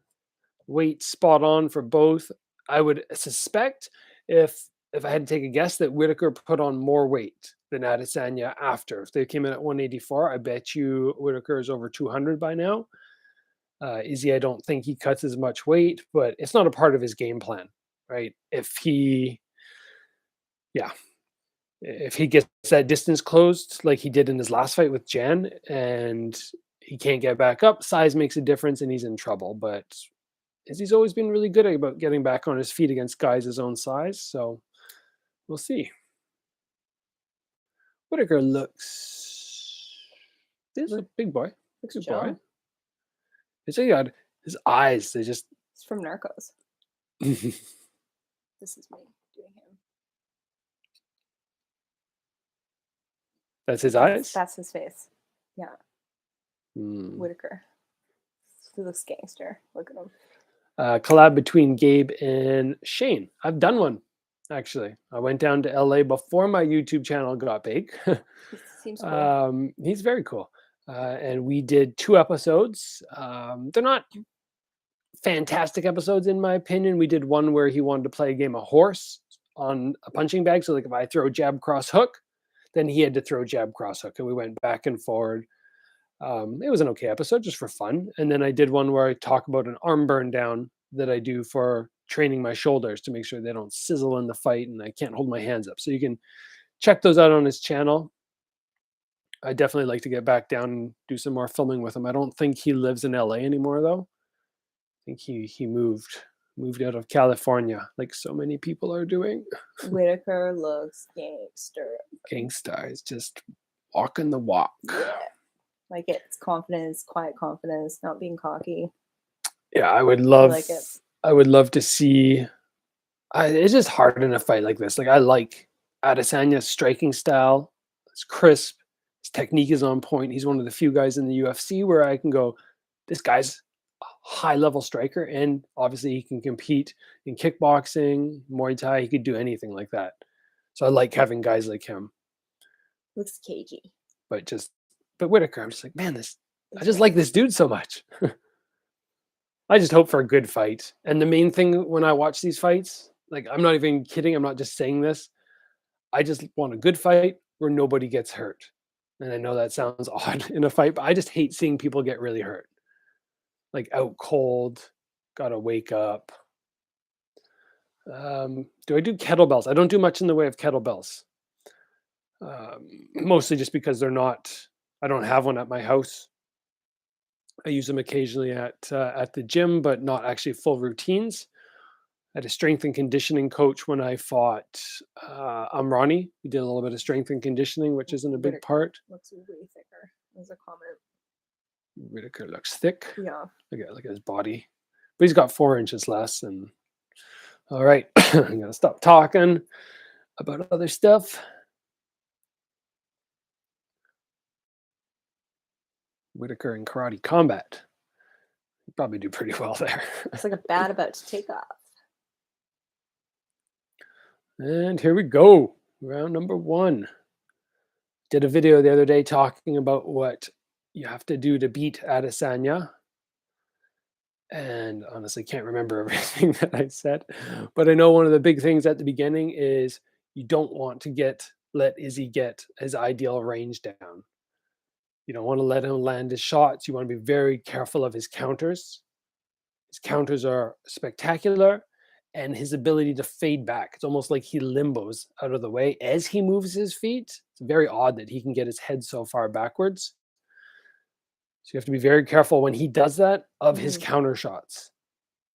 Weight spot on for both. I would suspect if I had to take a guess that Whitaker put on more weight than Adesanya after. If they came in at 184, I bet you Whitaker is over 200 by now. Izzy, I don't think he cuts as much weight, but it's not a part of his game plan, right? If he gets that distance closed like he did in his last fight with Jan and he can't get back up, size makes a difference and he's in trouble. But Izzy's always been really good about getting back on his feet against guys his own size. So we'll see. Whitaker he's a big boy. Looks a boy. It's got his eyes. It's from Narcos. This is me doing him. That's his eyes? That's his face. Yeah. Hmm. Whitaker. He looks gangster. Look at him. Collab between Gabe and Shane. I've done one, actually. I went down to LA before my YouTube channel got big. He seems cool. He's very cool. And we did 2 episodes. They're not fantastic episodes, in my opinion. We did one where he wanted to play a game of horse on a punching bag. So, like, if I throw jab, cross, hook, then he had to throw jab, cross, hook. And we went back and forward. It was an okay episode just for fun. And then I did one where I talk about an arm burn down that I do for training my shoulders to make sure they don't sizzle in the fight and I can't hold my hands up. So you can check those out on his channel. I definitely like to get back down and do some more filming with him. I don't think he lives in LA anymore though. I think he moved out of California like so many people are doing. Whitaker looks gangster. Gangsta is just walking the walk. Yeah. Like it's confidence, quiet confidence, not being cocky. Yeah, I would love like it. I would love to see. It's just hard in a fight like this. Like I like Adesanya's striking style. It's crisp. His technique is on point. He's one of the few guys in the UFC where I can go, this guy's a high level striker, and obviously he can compete in kickboxing, Muay Thai. He could do anything like that. So I like having guys like him. Looks cagey. But Whitaker, I'm just like, man, I just like this dude so much. I just hope for a good fight. And the main thing when I watch these fights, like I'm not even kidding, I'm not just saying this. I just want a good fight where nobody gets hurt. And I know that sounds odd in a fight, but I just hate seeing people get really hurt. Like out cold, gotta wake up. Do I do kettlebells? I don't do much in the way of kettlebells. Mostly just because I don't have one at my house. I use them occasionally at the gym, but not actually full routines. I had a strength and conditioning coach when I fought Amrani. We did a little bit of strength and conditioning, which isn't a big part. Looks way thicker. There's a comment. Whitaker looks thick. Yeah. Look at his body. But he's got 4 inches less. And all right, I'm gonna stop talking about other stuff. Whitaker in karate combat. He'd probably do pretty well there. It's like a bat about to take off. And here we go. Round number 1. Did a video the other day talking about what you have to do to beat Adesanya. And honestly, can't remember everything that I said. But I know one of the big things at the beginning is you don't want to let Izzy get his ideal range down. You don't want to let him land his shots. You want to be very careful of his counters. His counters are spectacular, and his ability to fade back. It's almost like he limbos out of the way as he moves his feet. It's very odd that he can get his head so far backwards. So you have to be very careful when he does that of his counter shots.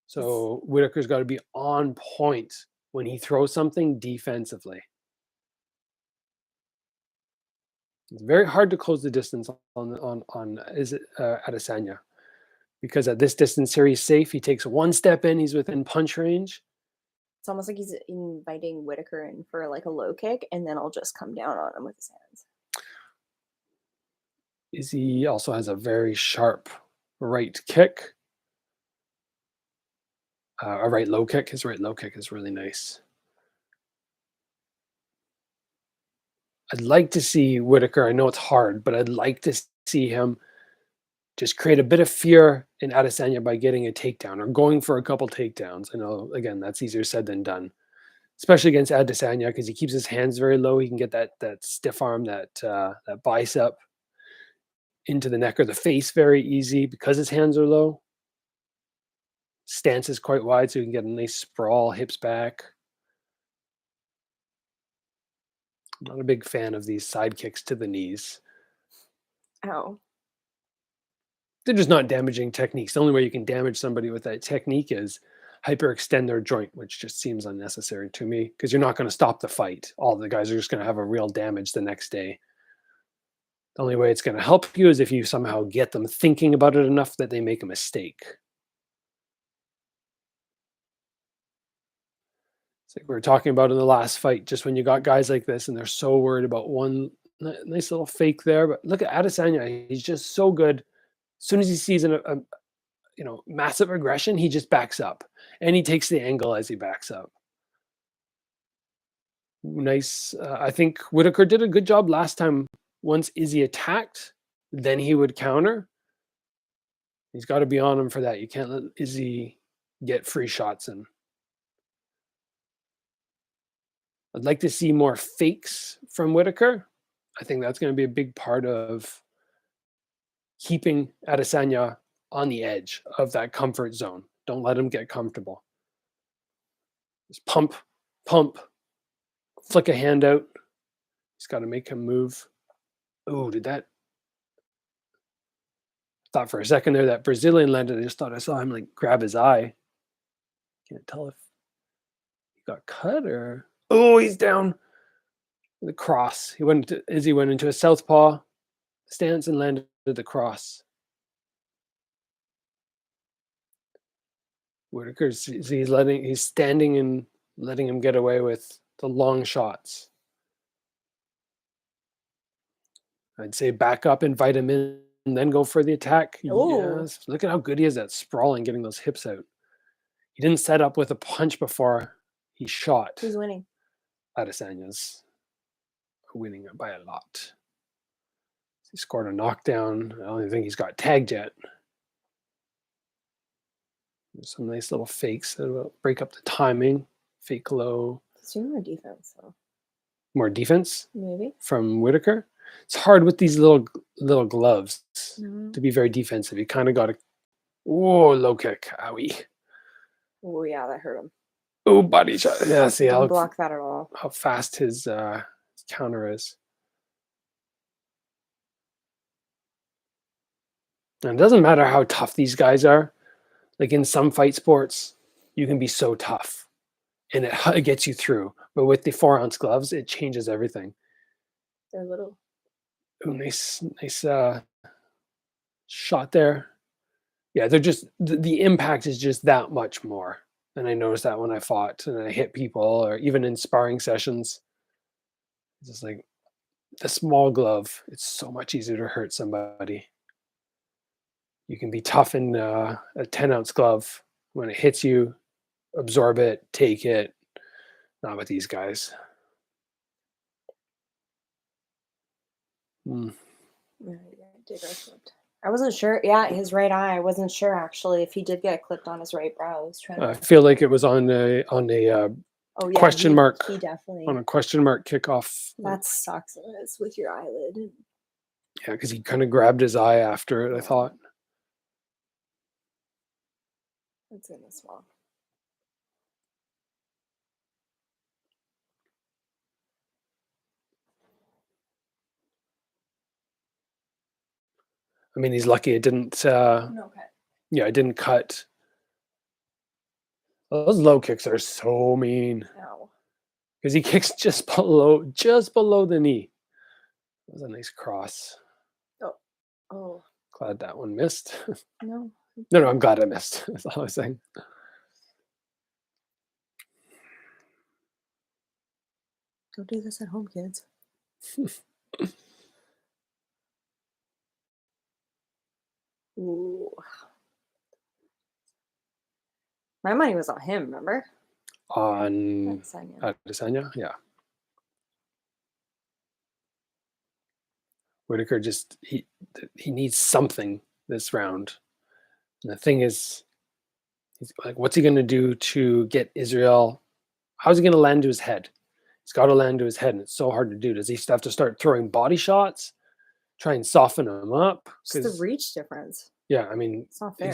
So Whitaker's got to be on point when he throws something defensively. It's very hard to close the distance on Adesanya, because at this distance here he's safe. He takes one step in, he's within punch range. It's almost like he's inviting Whitaker in for like a low kick, and then I'll just come down on him with his hands. Izzy also has a very sharp right kick, a right low kick. His right low kick is really nice. I'd like to see Whitaker. I know it's hard, but I'd like to see him just create a bit of fear in Adesanya by getting a takedown or going for a couple takedowns. I know, again, that's easier said than done, especially against Adesanya, because he keeps his hands very low. He can get that stiff arm, that bicep into the neck or the face very easy because his hands are low. Stance is quite wide, so you can get a nice sprawl, hips back. I'm not a big fan of these side kicks to the knees. Ow. They're just not damaging techniques. The only way you can damage somebody with that technique is hyperextend their joint, which just seems unnecessary to me, because you're not going to stop the fight. All the guys are just going to have a real damage the next day. The only way it's going to help you is if you somehow get them thinking about it enough that they make a mistake. It's like we were talking about in the last fight, just when you got guys like this and they're so worried about one nice little fake there. But look at Adesanya. He's just so good. As soon as he sees a massive aggression, he just backs up. And he takes the angle as he backs up. Nice. I think Whitaker did a good job last time. Once Izzy attacked, then he would counter. He's got to be on him for that. You can't let Izzy get free shots in. I'd like to see more fakes from Whitaker. I think that's going to be a big part of keeping Adesanya on the edge of that comfort zone. Don't let him get comfortable. Just pump, flick a hand out. He's got to make him move. Oh, did that? Thought for a second there that Brazilian landed. I just thought I saw him like grab his eye. Can't tell if he got cut or... Oh, he's down. The cross. Izzy went into a southpaw stance and landed the cross. Whitaker's he's standing and letting him get away with the long shots. I'd say back up, invite him in, and then go for the attack. Ooh. Yes. Look at how good he is at sprawling, getting those hips out. He didn't set up with a punch before he shot. Who's winning? Adesanya's winning by a lot. He scored a knockdown. I don't think he's got tagged yet. There's some nice little fakes that will break up the timing. Fake low. Let's do more defense, though. More defense? Maybe. From Whitaker? It's hard with these little gloves to be very defensive. You kind of got to... Whoa, low kick. Owie. Oh, yeah, that hurt him. Oh, body shot. Yeah, see Don't block that at all. How fast his counter is. And it doesn't matter how tough these guys are. Like in some fight sports, you can be so tough and it gets you through. But with the 4-ounce gloves, it changes everything. They're little. Oh, nice shot there. Yeah, they're just, the impact is just that much more. And I noticed that when I fought and I hit people, or even in sparring sessions. It's just like the small glove, it's so much easier to hurt somebody. You can be tough in a 10-ounce glove. When it hits you, absorb it, take it. Not with these guys. Yeah, I wasn't sure. Yeah, his right eye. I wasn't sure actually if he did get clipped on his right brow. I was trying I feel like it was on a question mark. He definitely on a question mark kickoff. That sucks. It's with your eyelid. Yeah, because he kind of grabbed his eye after it. I thought. It's in the swamp. I mean, he's lucky it didn't. No cut. Yeah, it didn't cut. Those low kicks are so mean. Ow. Because he kicks just below the knee. That was a nice cross. Oh. Glad that one missed. No. No, I'm glad I missed. That's all I was saying. Don't do this at home, kids. Ooh. My money was on him, remember? On Adesanya, yeah. Whitaker just he needs something this round. And the thing is, he's like, what's he going to do to get Israel? How's he going to land to his head? He's got to land to his head, and it's so hard to do. Does he have to start throwing body shots? Try and soften him up? Just the reach difference. Yeah, I mean, it's not fair.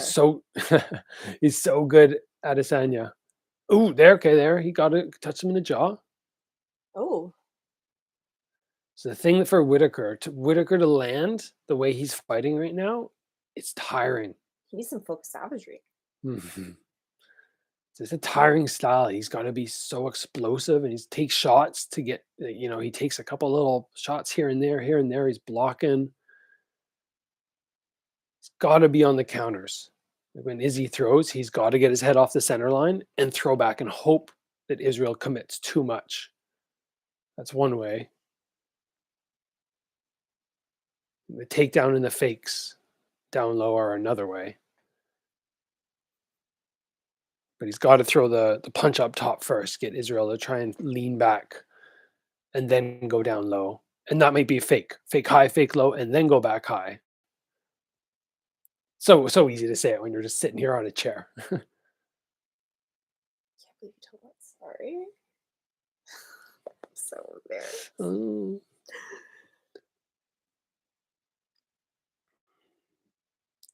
He's so good at Adesanya. Ooh, there. He got to touch him in the jaw. Oh. So the thing for Whitaker to land the way he's fighting right now, it's tiring. He needs some focused savagery. Mm-hmm. It's a tiring style. He's got to be so explosive, and he takes shots to get, he takes a couple little shots here and there. He's blocking. He's got to be on the counters. When Izzy throws, he's got to get his head off the center line and throw back and hope that Israel commits too much. That's one way. The takedown and the fakes down low are another way. But he's got to throw the punch up top first, get Israel to try and lean back and then go down low. And that might be fake high, fake low, and then go back high. So easy to say it when you're just sitting here on a chair. Can't believe you told that. Sorry. I'm so embarrassed.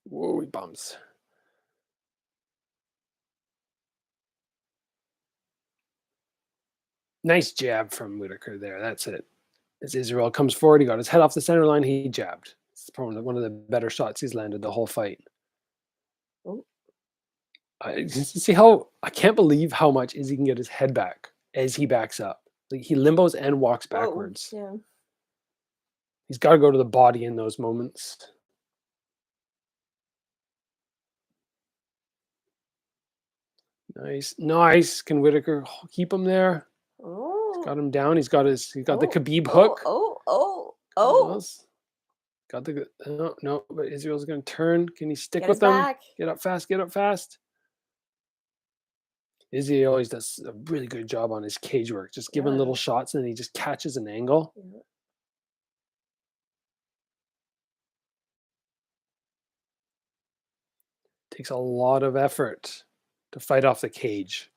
Whoa, he bumps. Nice jab from Whitaker there. That's it. As Israel comes forward, he got his head off the center line. He jabbed. It's probably one of the better shots he's landed the whole fight. Oh. See how I can't believe how much Izzy can get his head back as he backs up. Like he limbos and walks backwards. Yeah. He's got to go to the body in those moments. Nice. Can Whitaker keep him there? Oh. Got him down. He's got the Khabib hook. Oh. Got the no, but Israel's going to turn. Can he stick Get with his them? back. Get up fast. Izzy always does a really good job on his cage work, just giving little shots, and then he just catches an angle. Yeah. Takes a lot of effort to fight off the cage.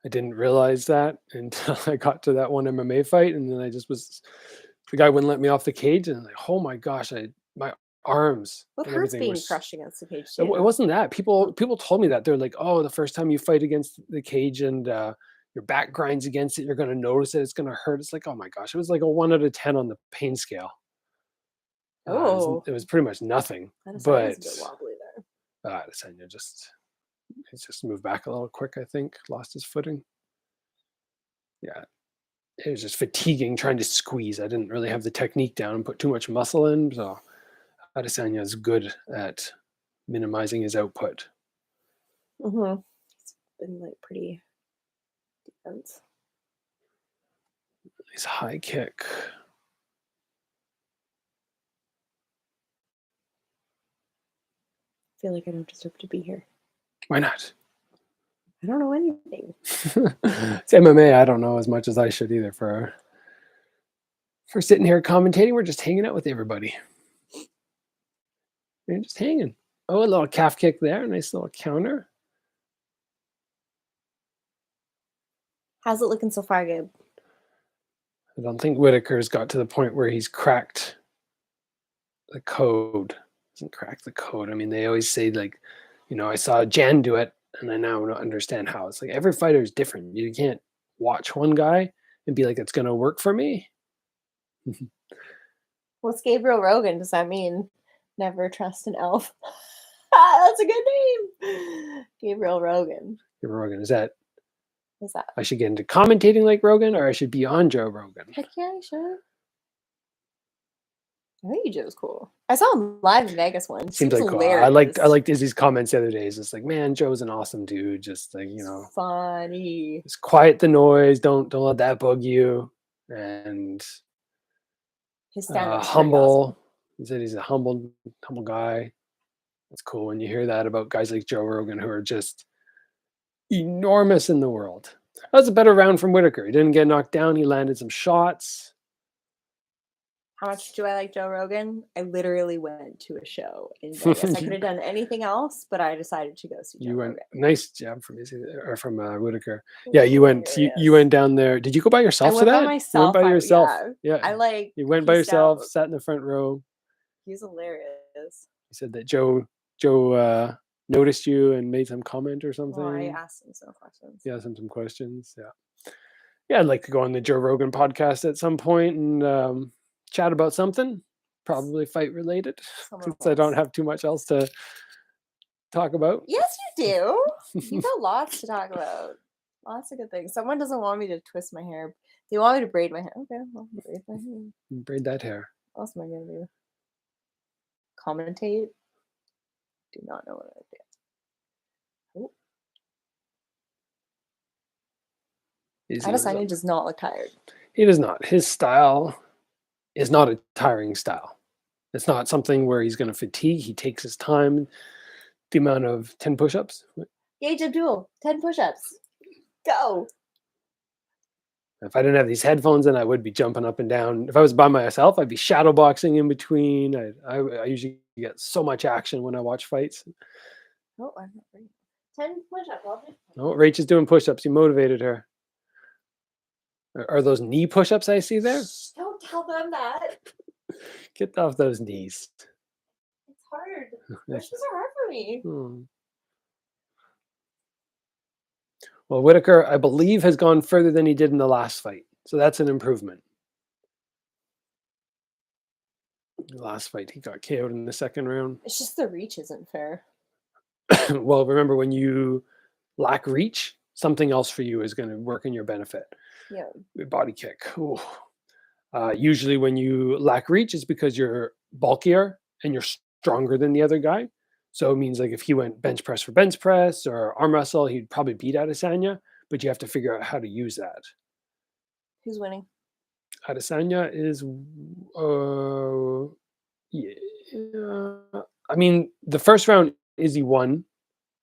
I didn't realize that until I got to that one MMA fight, and then the guy wouldn't let me off the cage, and I'm like, oh my gosh, my arms. What and hurts everything being crushed against the cage It too? wasn't that. People told me that. They're like, oh, the first time you fight against the cage and your back grinds against it, you're going to notice it. It's going to hurt. It's like, oh my gosh, it was like a 1 out of 10 on the pain scale. It was pretty much nothing. But a bit wobbly there. Adesanya he's just moved back a little quick, I think. Lost his footing. Yeah. It was just fatiguing trying to squeeze. I didn't really have the technique down and put too much muscle in. So Adesanya is good at minimizing his output. Mm-hmm. It's been like pretty defense. Nice high kick. I feel like I don't deserve to be here. Why not? I don't know anything. It's MMA. I don't know as much as I should either for sitting here commentating. We're just hanging out with everybody. We're just hanging. Oh, a little calf kick there. Nice little counter. How's it looking so far, Gabe? I don't think Whitaker's got to the point where he's cracked the code. Doesn't crack the code. I mean, they always say, like, I saw Jan do it, and I now don't understand how. It's like every fighter is different. You can't watch one guy and be like, it's going to work for me. What's Gabriel Rogan? Does that mean never trust an elf? That's a good name. Gabriel Rogan. Gabriel Rogan. Is that? I should get into commentating like Rogan, or I should be on Joe Rogan? Heck yeah, I should. I think Joe's cool. I saw him live in Vegas once. Seems like cool. I liked Izzy's comments the other day. It's just like, man, Joe's an awesome dude. Just like, funny. Just quiet the noise. Don't let that bug you. And his stand-up humble. awesome. He said he's a humble guy. That's cool when you hear that about guys like Joe Rogan who are just enormous in the world. That was a better round from Whitaker. He didn't get knocked down. He landed some shots. How much do I like Joe Rogan? I literally went to a show in Vegas. I could have done anything else, but I decided to go see Joe Rogan. Nice job from Whitaker. Yeah, you went down there. Did you go by yourself to that? I went by myself. You went by yourself. Yeah. You went by yourself, sat in the front row. He was hilarious. He said that Joe noticed you and made some comment or something. Oh, I asked him some questions. Yeah, some questions. Yeah, I'd like to go on the Joe Rogan podcast at some point and chat about something, probably fight related, since I don't have too much else to talk about. Yes, you do. You've got lots to talk about. Lots of good things. Someone doesn't want me to twist my hair. They want me to braid my hair. Okay, well, braid my hair. Braid that hair. What else am I going to do? Commentate? Do not know what I would do. Oh. Is he on his own? Adesanya does not look tired. He does not. His style is not a tiring style. It's not something where he's going to fatigue. He takes his time. The amount of 10 push-ups. Gage Abdul, 10 push-ups. Go. If I didn't have these headphones, then I would be jumping up and down. If I was by myself, I'd be shadow boxing in between. I usually get so much action when I watch fights. Oh, I'm not ready. 10 push-ups. Oh, Rach is doing push-ups. You motivated her. Are those knee push-ups I see there? Shh, don't tell them that. Get off those knees. It's hard. Push-ups are hard for me. Well, Whitaker, I believe, has gone further than he did in the last fight. So that's an improvement. The last fight, he got KO'd in the second round. It's just the reach isn't fair. Well, remember, when you lack reach, something else for you is going to work in your benefit. Yeah. Body kick. Usually when you lack reach, it's because you're bulkier and you're stronger than the other guy. So it means, like, if he went bench press for bench press or arm wrestle, he'd probably beat Adesanya, but you have to figure out how to use that. Who's winning? Adesanya is, yeah. I mean, the first round, Izzy won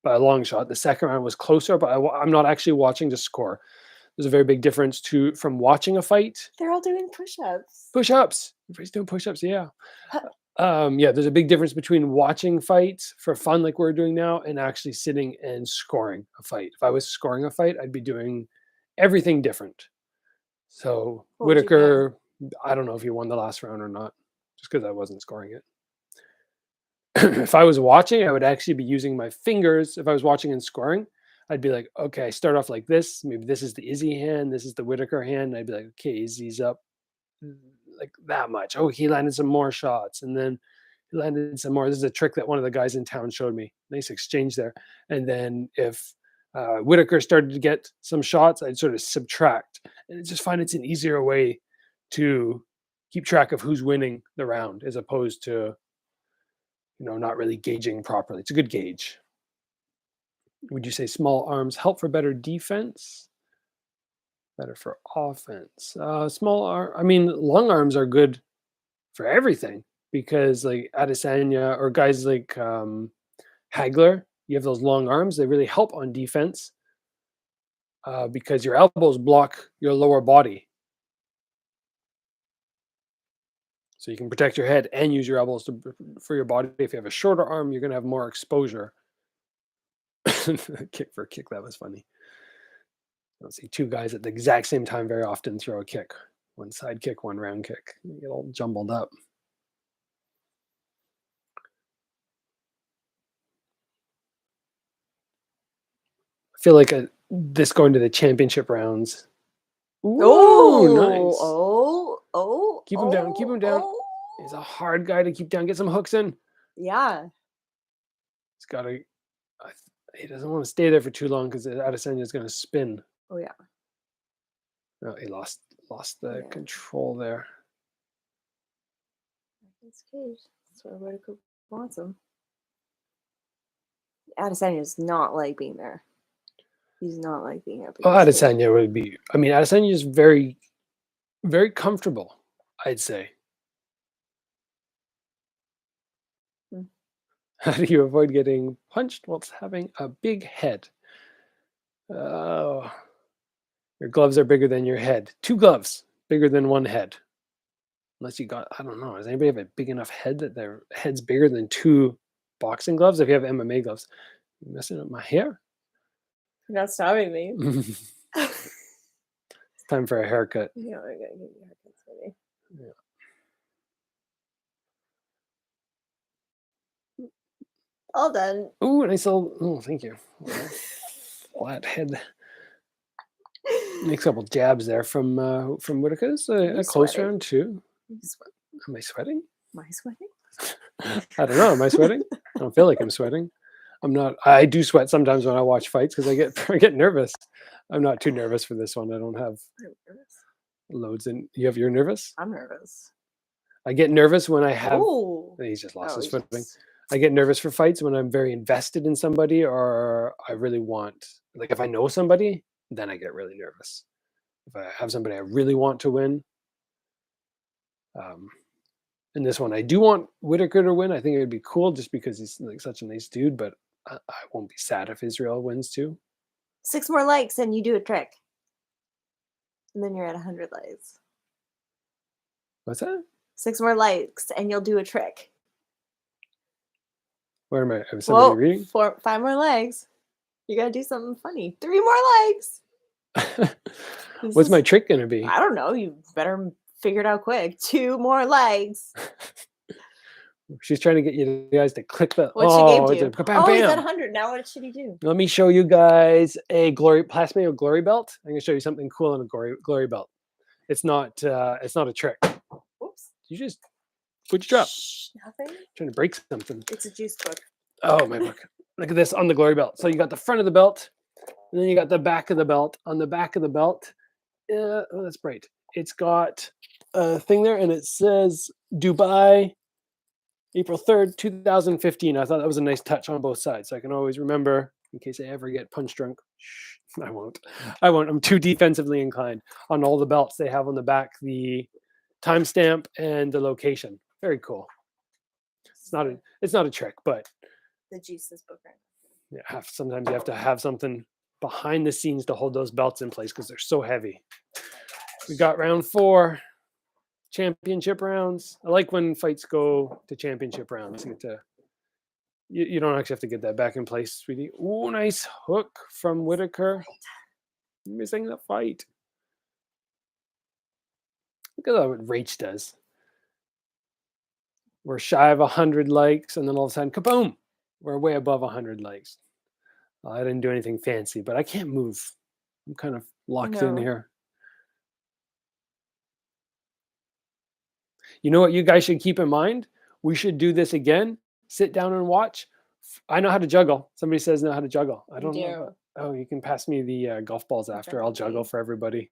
by a long shot. The second round was closer, but I'm not actually watching the score. There's a very big difference from watching a fight. They're all doing push-ups. Push-ups. Everybody's doing push-ups, yeah. Yeah, there's a big difference between watching fights for fun like we're doing now and actually sitting and scoring a fight. If I was scoring a fight, I'd be doing everything different. So Whitaker, I don't know if he won the last round or not, just because I wasn't scoring it. If I was watching, I would actually be using my fingers. If I was watching and scoring, I'd be like, okay, start off like this. Maybe this is the Izzy hand. This is the Whitaker hand. And I'd be like, okay, Izzy's up like that much. Oh, he landed some more shots. And then he landed some more. This is a trick that one of the guys in town showed me. Nice exchange there. And then if Whitaker started to get some shots, I'd sort of subtract. And I just find it's an easier way to keep track of who's winning the round as opposed to, not really gauging properly. It's a good gauge. Would you say small arms help for better defense? Better for offense? Long arms are good for everything because, like, Adesanya or guys like Hagler, you have those long arms. They really help on defense because your elbows block your lower body. So you can protect your head and use your elbows for your body. If you have a shorter arm, you're going to have more exposure. Kick for a kick, that was funny. I don't see two guys at the exact same time very often throw a kick. One side kick, one round kick. You get all jumbled up. I feel like this going to the championship rounds. Ooh, nice. Oh. Keep him down. Keep him down. He's a hard guy to keep down. Get some hooks in. Yeah. He's got to. He doesn't want to stay there for too long because Adesanya is going to spin. Oh yeah. No, he lost the control there. That's good. That's where Whitaker wants him. Adesanya does not like being there. He's not like being up. Adesanya would be. I mean, Adesanya is very, very comfortable, I'd say. How do you avoid getting punched whilst having a big head? Oh, your gloves are bigger than your head. 2 gloves bigger than 1 head. Unless you got, I don't know. Does anybody have a big enough head that their head's bigger than 2 boxing gloves? If you have MMA gloves, you're messing up my hair. You're not stopping me. It's time for a haircut. Yeah, I gotta get your haircuts ready. Yeah. All done. Ooh, nice little. Oh, thank you. Flat head. Next couple jabs there from Whitaker's. A close round too. Am I sweating? Am I sweating? I don't know. Am I sweating? I don't feel like I'm sweating. I'm not. I do sweat sometimes when I watch fights because I get nervous. I'm not too nervous for this one. I don't have loads in. You're nervous? I'm nervous. I get nervous when I have. Ooh. He's just lost his footing. I get nervous for fights when I'm very invested in somebody or I really want, like, if I know somebody, then I get really nervous. if I have somebody I really want to win. In this one, I do want Whitaker to win. I think it would be cool just because he's like such a nice dude, but I won't be sad if Israel wins too. 6 more likes and you do a trick. And then you're at 100 likes. What's that? 6 more likes and you'll do a trick. Where am I? Is somebody reading? 5 more likes. You gotta do something funny. 3 more likes. What's my trick gonna be? I don't know. You better figure it out quick. 2 more likes. She's trying to get you guys to click the. What'd she do? Bam, He's bam. at 100. Now what should he do? Let me show you guys a pass me a glory belt. I'm gonna show you something cool in a glory belt. It's not a trick. Whoops. What'd you drop? Shh, nothing. Trying to break something. It's a juice book. Oh, my book. Look at this on the glory belt. So you got the front of the belt, and then you got the back of the belt. On the back of the belt, oh, that's bright. It's got a thing there, and it says Dubai, April 3rd, 2015. I thought that was a nice touch on both sides, so I can always remember in case I ever get punch drunk. Shh, I won't. I'm too defensively inclined. On all the belts, they have on the back the timestamp and the location. Very cool. It's not a trick, but the juices book. Right? Yeah, sometimes you have to have something behind the scenes to hold those belts in place because they're so heavy. We got round 4, championship rounds. I like when fights go to championship rounds. You don't actually have to get that back in place, sweetie. Oh, nice hook from Whitaker. Missing the fight. Look at what Rach does. We're shy of 100 likes, and then all of a sudden, kaboom! We're way above 100 likes. I didn't do anything fancy, but I can't move. I'm kind of locked in here. You know what you guys should keep in mind? We should do this again. Sit down and watch. I know how to juggle. Somebody says know how to juggle. I don't know. Oh, you can pass me the golf balls after. I'll juggle for everybody.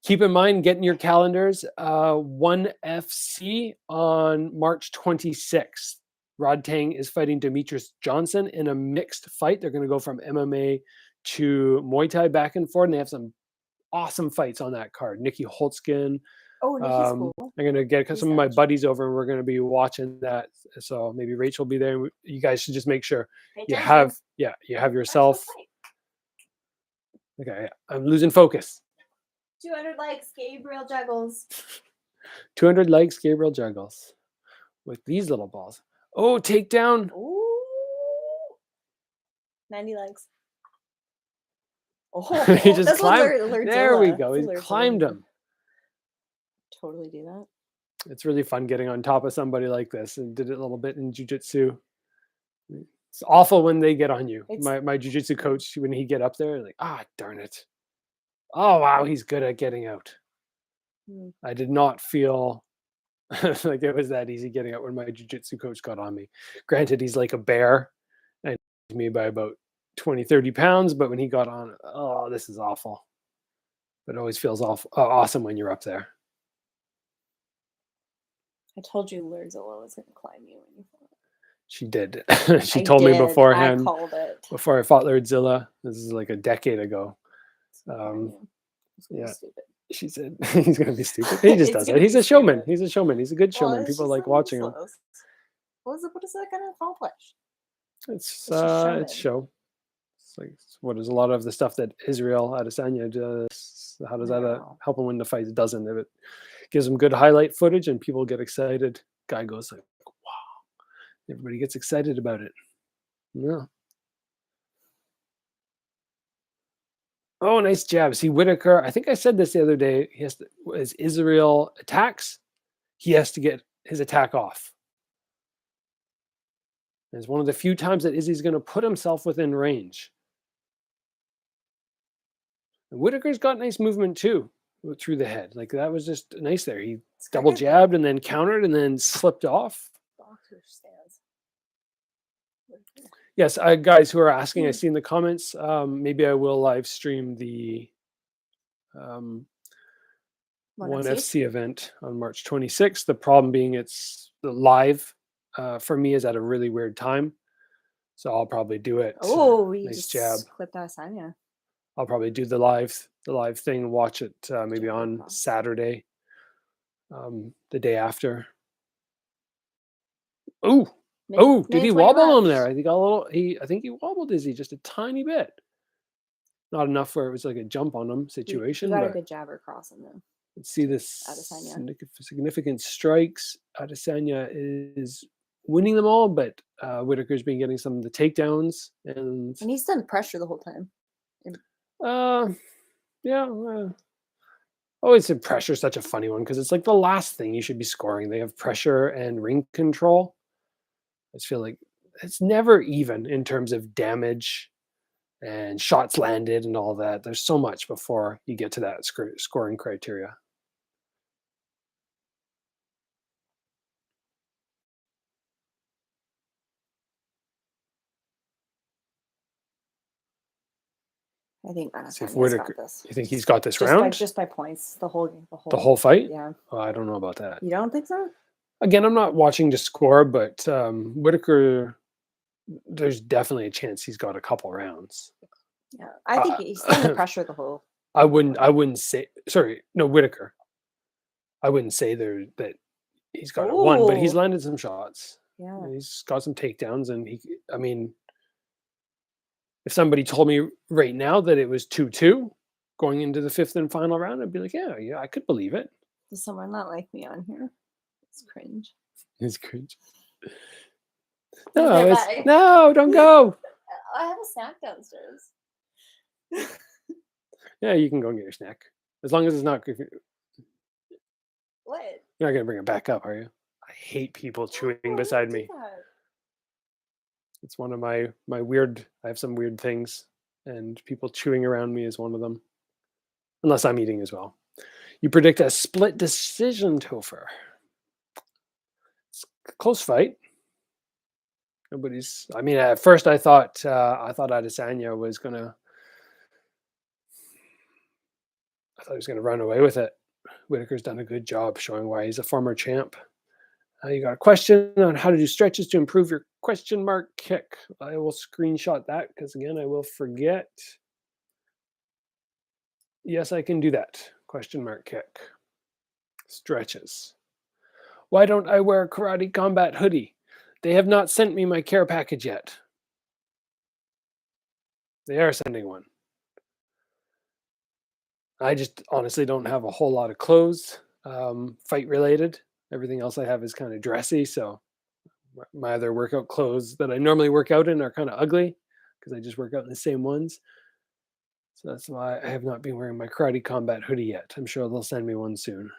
Keep in mind, get in your calendars, 1FC on March 26th. Rod Tang is fighting Demetrius Johnson in a mixed fight. They're going to go from MMA to Muay Thai back and forth, and they have some awesome fights on that card. Nikki Holtzkin. Oh, Nikki's cool. I'm going to get some of my buddies over, and we're going to be watching that. So maybe Rachel will be there. You guys should just make sure you have yourself. Okay, I'm losing focus. 200 likes, Gabriel juggles. 200 likes, Gabriel juggles with these little balls. Oh, takedown. Ooh. 90 likes. Oh, he just climbed. There we go. He Lerdsila. Climbed him. Totally do that. It's really fun getting on top of somebody like this, and did it a little bit in jiu-jitsu. It's awful when they get on you. My jiu-jitsu coach, when he get up there, like, darn it. Oh, wow, he's good at getting out. I did not feel like it was that easy getting out when my jiu-jitsu coach got on me. Granted, he's like a bear and me by about 20, 30 pounds, but when he got on, oh, this is awful. But it always feels awesome when you're up there. I told you Lerdsila was going to climb you when you fought. She did. She told me beforehand. I called it. Before I fought Lerdsila. This is like a decade ago. Yeah. Stupid. She said he's going to be stupid. He just does it. He's a showman. He's a showman. He's a good showman. People like watching him. What is that going to accomplish? It's show. It's like what is a lot of the stuff that Israel Adesanya does. How does that help him win the fight? It doesn't. If it gives him good highlight footage and people get excited, guy goes like, wow. Everybody gets excited about it. Yeah. Oh, nice jab. See, Whitaker, I think I said this the other day. As Israel attacks, he has to get his attack off. It's one of the few times that Izzy's going to put himself within range. And Whitaker's got nice movement too through the head. Like that was just nice there. He double jabbed and then countered and then slipped off. Boxer stance. Yes, guys who are asking, I see in the comments, maybe I will live stream the 1FC event on March 26th. The problem being it's live for me is at a really weird time. So I'll probably do it. Oh, you nice just jab. clipped Adesanya. I'll probably do the live thing and watch it maybe on Saturday, the day after. Oh, did he wobble him there? I think I think he wobbled Izzy just a tiny bit. Not enough where it was like a jump on him situation. He got a good jabber across him though. Let's see this significant strikes. Adesanya is winning them all, but Whitaker's been getting some of the takedowns, and he's done pressure the whole time. Always said pressure is such a funny one because it's like the last thing you should be scoring. They have pressure and ring control. I just feel like it's never even in terms of damage and shots landed and all that. There's so much before you get to that scoring criteria. I think Whitaker, got this. You think he's got this round? Just by points, the whole fight? Yeah. Oh, I don't know about that. You don't think so? Again, I'm not watching to score, but Whitaker, there's definitely a chance he's got a couple rounds. Yeah, I think he's under pressure the whole. I wouldn't say. Sorry, no, Whitaker. I wouldn't say that he's got one, but he's landed some shots. Yeah, he's got some takedowns, and I mean, if somebody told me right now that it was 2-2 going into the fifth and final round, I'd be like, yeah, I could believe it. Does someone not like me on here? It's cringe. It's cringe. No, don't go. I have a snack downstairs. Yeah, you can go and get your snack. As long as it's not... What? You're not going to bring it back up, are you? I hate people chewing beside me. It's one of my weird... I have some weird things, and people chewing around me is one of them. Unless I'm eating as well. You predict a split decision, Topher. It's a close fight. Nobody's... I mean, at first I thought Adesanya was going to... I thought he was going to run away with it. Whitaker's done a good job showing why he's a former champ. You got a question on how to do stretches to improve your question mark kick. I will screenshot that because, again, I will forget. Yes, I can do that. Question mark kick. Stretches. Why don't I wear a Karate Combat hoodie? They have not sent me my care package yet. They are sending one. I just honestly don't have a whole lot of clothes, fight related. Everything else I have is kind of dressy. So my other workout clothes that I normally work out in are kind of ugly because I just work out in the same ones. So that's why I have not been wearing my Karate Combat hoodie yet. I'm sure they'll send me one soon.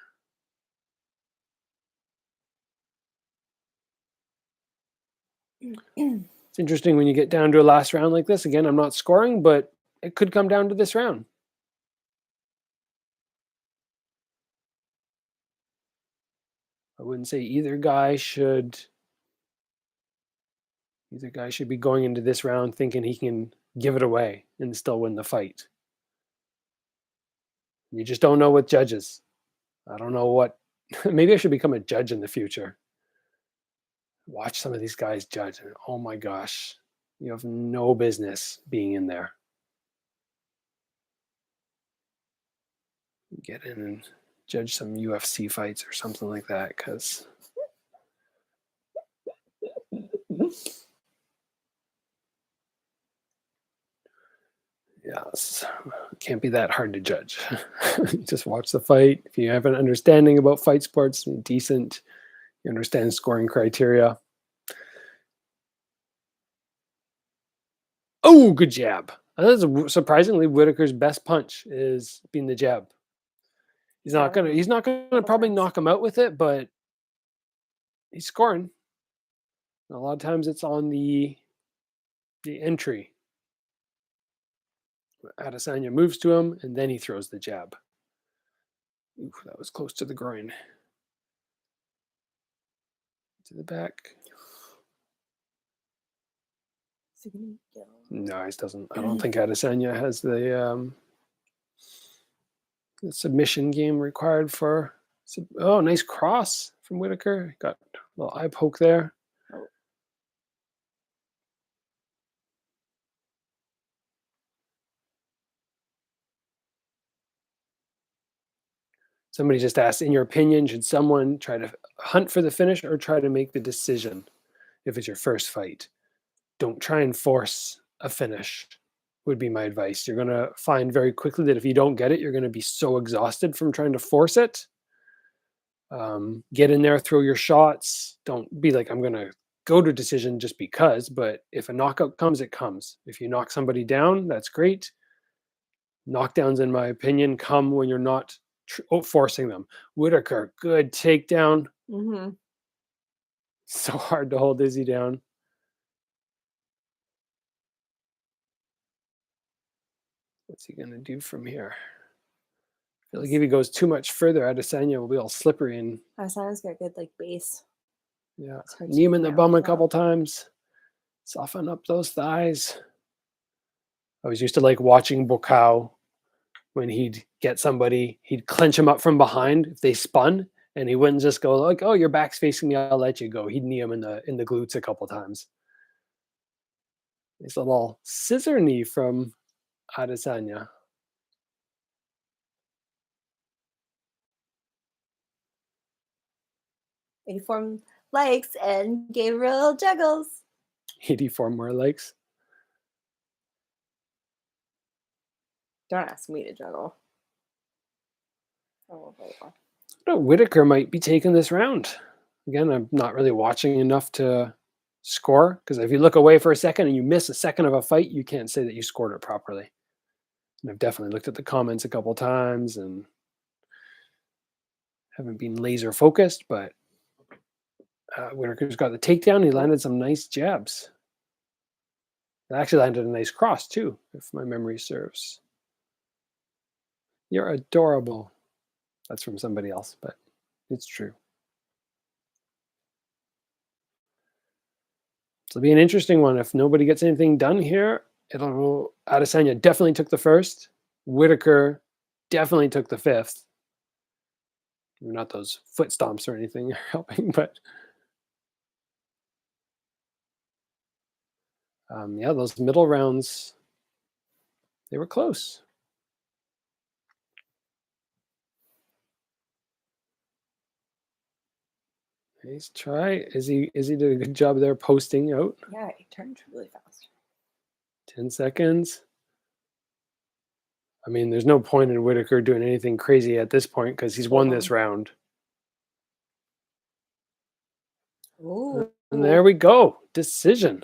It's interesting when you get down to a last round like this. Again, I'm not scoring, but it could come down to this round. I wouldn't say either guy should be going into this round thinking he can give it away and still win the fight. You just don't know with judges. I don't know what... Maybe I should become a judge in the future. Watch some of these guys judge. And oh my gosh, you have no business being in there. Get in and judge some UFC fights or something like that, because it can't be that hard to judge. Just watch the fight. If you have an understanding about fight sports, decent, you understand scoring criteria. Oh, good jab. That's surprisingly Whitaker's best punch is being the jab. He's not gonna probably knock him out with it, but he's scoring. A lot of times it's on the entry. Adesanya moves to him and then he throws the jab. Ooh, that was close to the groin. To the back. No, he doesn't. I don't think Adesanya has the submission game required for... Oh, nice cross from Whitaker. Got a little eye poke there. Somebody just asked, in your opinion, should someone try to hunt for the finish or try to make the decision if it's your first fight? Don't try and force a finish, would be my advice. You're going to find very quickly that if you don't get it, you're going to be so exhausted from trying to force it. Get in there, throw your shots. Don't be like, I'm going to go to decision just because, but if a knockout comes, it comes. If you knock somebody down, that's great. Knockdowns, in my opinion, come when you're not forcing them. Whitaker, good takedown. Mm-hmm. So hard to hold Izzy down. What's he going to do from here? I feel like if he goes too much further, Adesanya will be all slippery. And Adesanya's got good like base. yeah, It's hard to knee him get in the around bum a that. couple times. Soften up those thighs. I was used to like watching Buakaw when he'd get somebody, he'd clench him up from behind if they spun, and he wouldn't just go like, "Oh, your back's facing me, I'll let you go." He'd knee him in the glutes a couple times. Nice little scissor knee from Adesanya. He formed likes and Gabriel juggles. 84 more legs. Don't ask me to juggle. Oh, Whitaker might be taking this round. Again, I'm not really watching enough to score, because if you look away for a second and you miss a second of a fight, you can't say that you scored it properly. And I've definitely looked at the comments a couple times and haven't been laser focused, but Whitaker's got the takedown. He landed some nice jabs. It actually landed a nice cross too, if my memory serves. You're adorable. That's from somebody else, but it's true. It'll be an interesting one. If nobody gets anything done here, Adesanya definitely took the first. Whitaker definitely took the fifth. Not those foot stomps or anything helping, but yeah, those middle rounds, they were close. Nice try. Izzy did a good job there posting out. yeah, he turned really fast. 10 seconds. I mean, there's no point in Whitaker doing anything crazy at this point because he's won this round. Ooh. And there we go. Decision.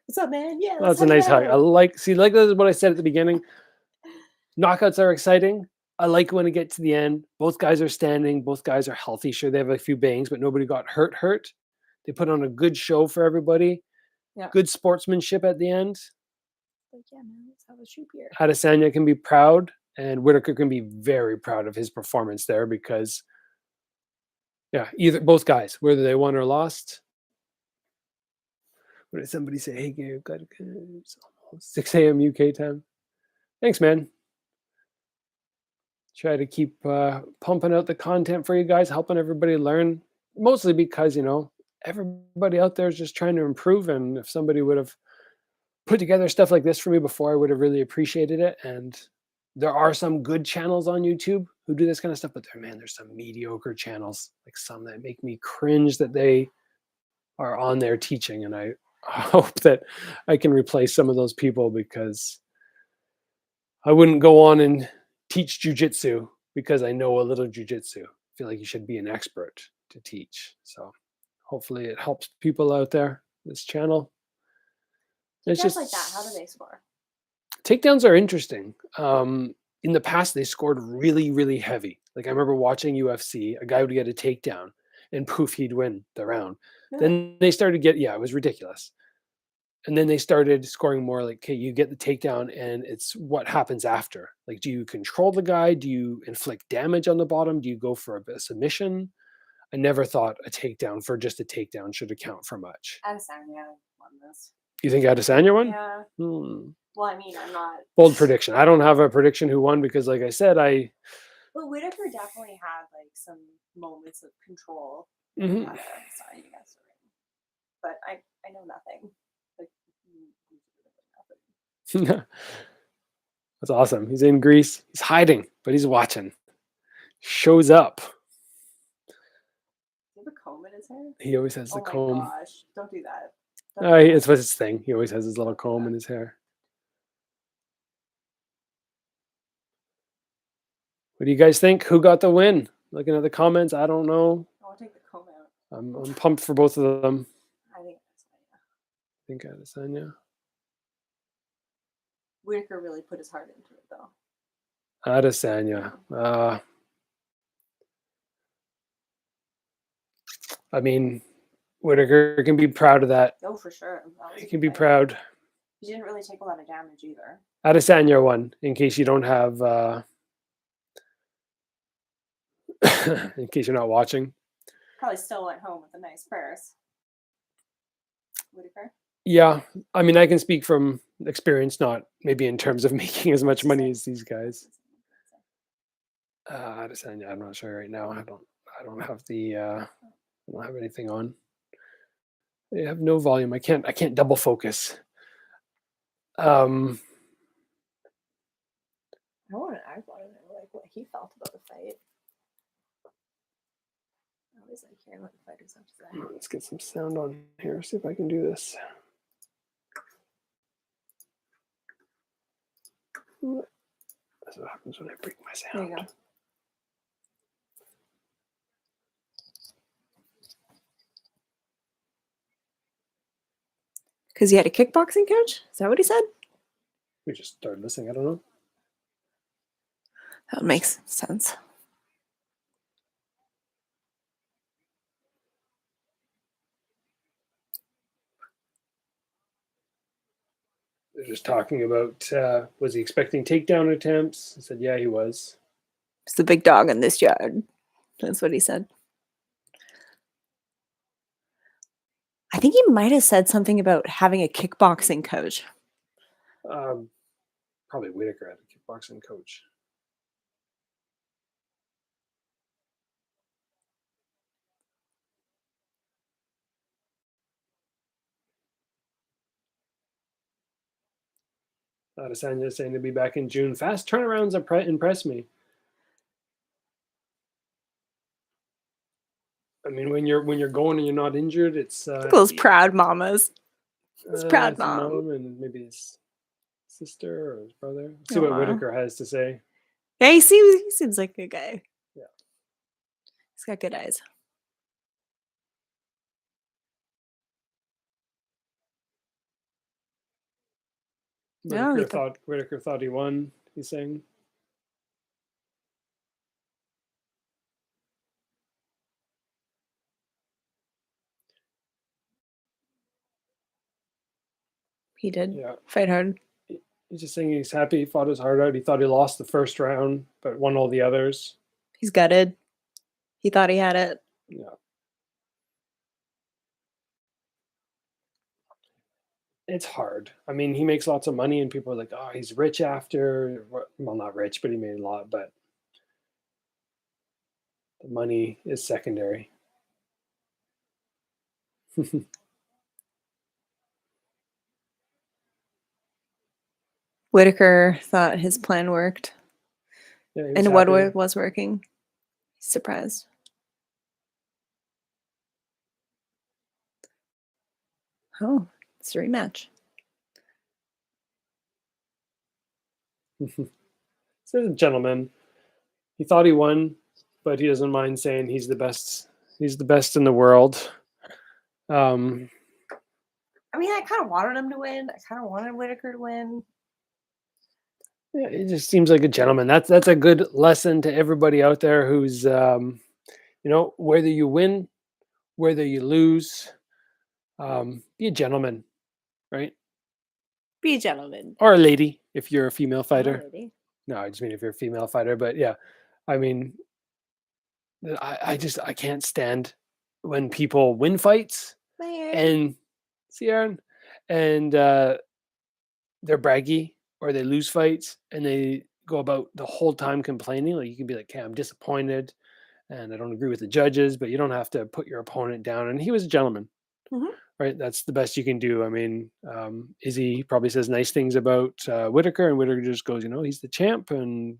What's up, man? Yeah, That's a nice hug. I like this is what I said at the beginning. Knockouts are exciting. I like when it gets to the end. Both guys are standing. Both guys are healthy. Sure, they have a few bangs, but nobody got hurt. They put on a good show for everybody. Yeah. Good sportsmanship at the end. Like, yeah, man, let's have a shoot here. Adesanya can be proud, and Whitaker can be very proud of his performance there because, yeah, both guys, whether they won or lost. What did somebody say? Hey, Gabe, got it's almost 6 a.m. UK time. Thanks, man. Try to keep pumping out the content for you guys, helping everybody learn, mostly because, everybody out there is just trying to improve. And if somebody would have put together stuff like this for me before, I would have really appreciated it. And there are some good channels on YouTube who do this kind of stuff, but there's some mediocre channels, like some that make me cringe that they are on there teaching. And I hope that I can replace some of those people, because I wouldn't go on and teach jujitsu because I know a little jujitsu. I feel like you should be an expert to teach. So hopefully it helps people out there, this channel. It's just like that. How do they score? Takedowns are interesting. In the past, they scored really, really heavy. Like I remember watching UFC, a guy would get a takedown and poof, he'd win the round. Really? Then they started it was ridiculous. And then they started scoring more like, okay, you get the takedown and it's what happens after. Like, do you control the guy? Do you inflict damage on the bottom? Do you go for a submission? I never thought a takedown for just a takedown should account for much. Adesanya won this. You think Adesanya won? Yeah. Well, I mean, I'm not. Bold prediction. I don't have a prediction who won because, like I said, But Whitaker definitely had like some moments of control. Mhm. Sorry, you guys. But I know nothing. That's awesome. He's in Greece. He's hiding, but he's watching. shows up. Do you have a comb in his hair? He always has the Oh my comb. gosh! Don't do that. Don't do It's that. what's his thing. He always has his little Don't do comb that. in his hair. What do you guys think? Who got the win? Looking at the comments, I don't know. I'll take the comb out. I'm pumped for both of them. I think that's fine. Adesanya. Whitaker really put his heart into it, though. Adesanya. I mean, Whitaker can be proud of that. Oh, for sure. He can be proud. He didn't really take a lot of damage either. Adesanya won, in case you don't have, in case you're not watching. Probably still went home with a nice purse. Whitaker? Yeah, I mean, I can speak from experience, not maybe in terms of making as much money as these guys. Adesanya, I'm not sure right now. I don't have the, I don't have anything on. I have no volume. I can't double focus. I want to ask like what he felt about the fight. I always like hearing what the fighters have to say. Let's get some sound on here. See if I can do this. That's what happens when I break my sound. There you go. Because he had a kickboxing coach? Is that what he said? We just started listening. I don't know. That makes sense. They're just talking about, was he expecting takedown attempts? I said, yeah, he was. He's the big dog in this yard. That's what he said. I think he might have said something about having a kickboxing coach. Probably Whitaker had a kickboxing coach. Adesanya saying to be back in June. Fast turnarounds impress me. I mean, when you're going and you're not injured, it's those proud mamas. His proud his mom. and maybe his sister or his brother. Let's see what Whitaker has to say. Yeah, he seems like a guy. Yeah, he's got good eyes. Whitaker thought he won. He's saying. He did. Yeah. Fight hard. He's just saying he's happy. He fought his heart out. He thought he lost the first round, but won all the others. He's gutted. He thought he had it. Yeah. It's hard. I mean, he makes lots of money, and people are like, "Oh, he's rich after." Well, not rich, but he made a lot. But the money is secondary. Whitaker thought his plan worked. Yeah, and what was working. He's surprised. Oh, it's a rematch. Says a gentleman. He thought he won, but he doesn't mind saying he's the best. He's the best in the world. I mean, I kind of wanted him to win. I kind of wanted Whitaker to win. Yeah, it just seems like a gentleman. That's a good lesson to everybody out there who's, whether you win, whether you lose, be a gentleman, right? Be a gentleman. Or a lady if you're a female fighter. Lady. No, I just mean if you're a female fighter. But yeah, I mean, I can't stand when people win fights and see Aaron and they're braggy. Or they lose fights and they go about the whole time complaining. Like you can be like, "Okay, I'm disappointed and I don't agree with the judges," but you don't have to put your opponent down. And he was a gentleman, right? That's the best you can do. I mean, Izzy probably says nice things about Whitaker, and Whitaker just goes, "He's the champ, and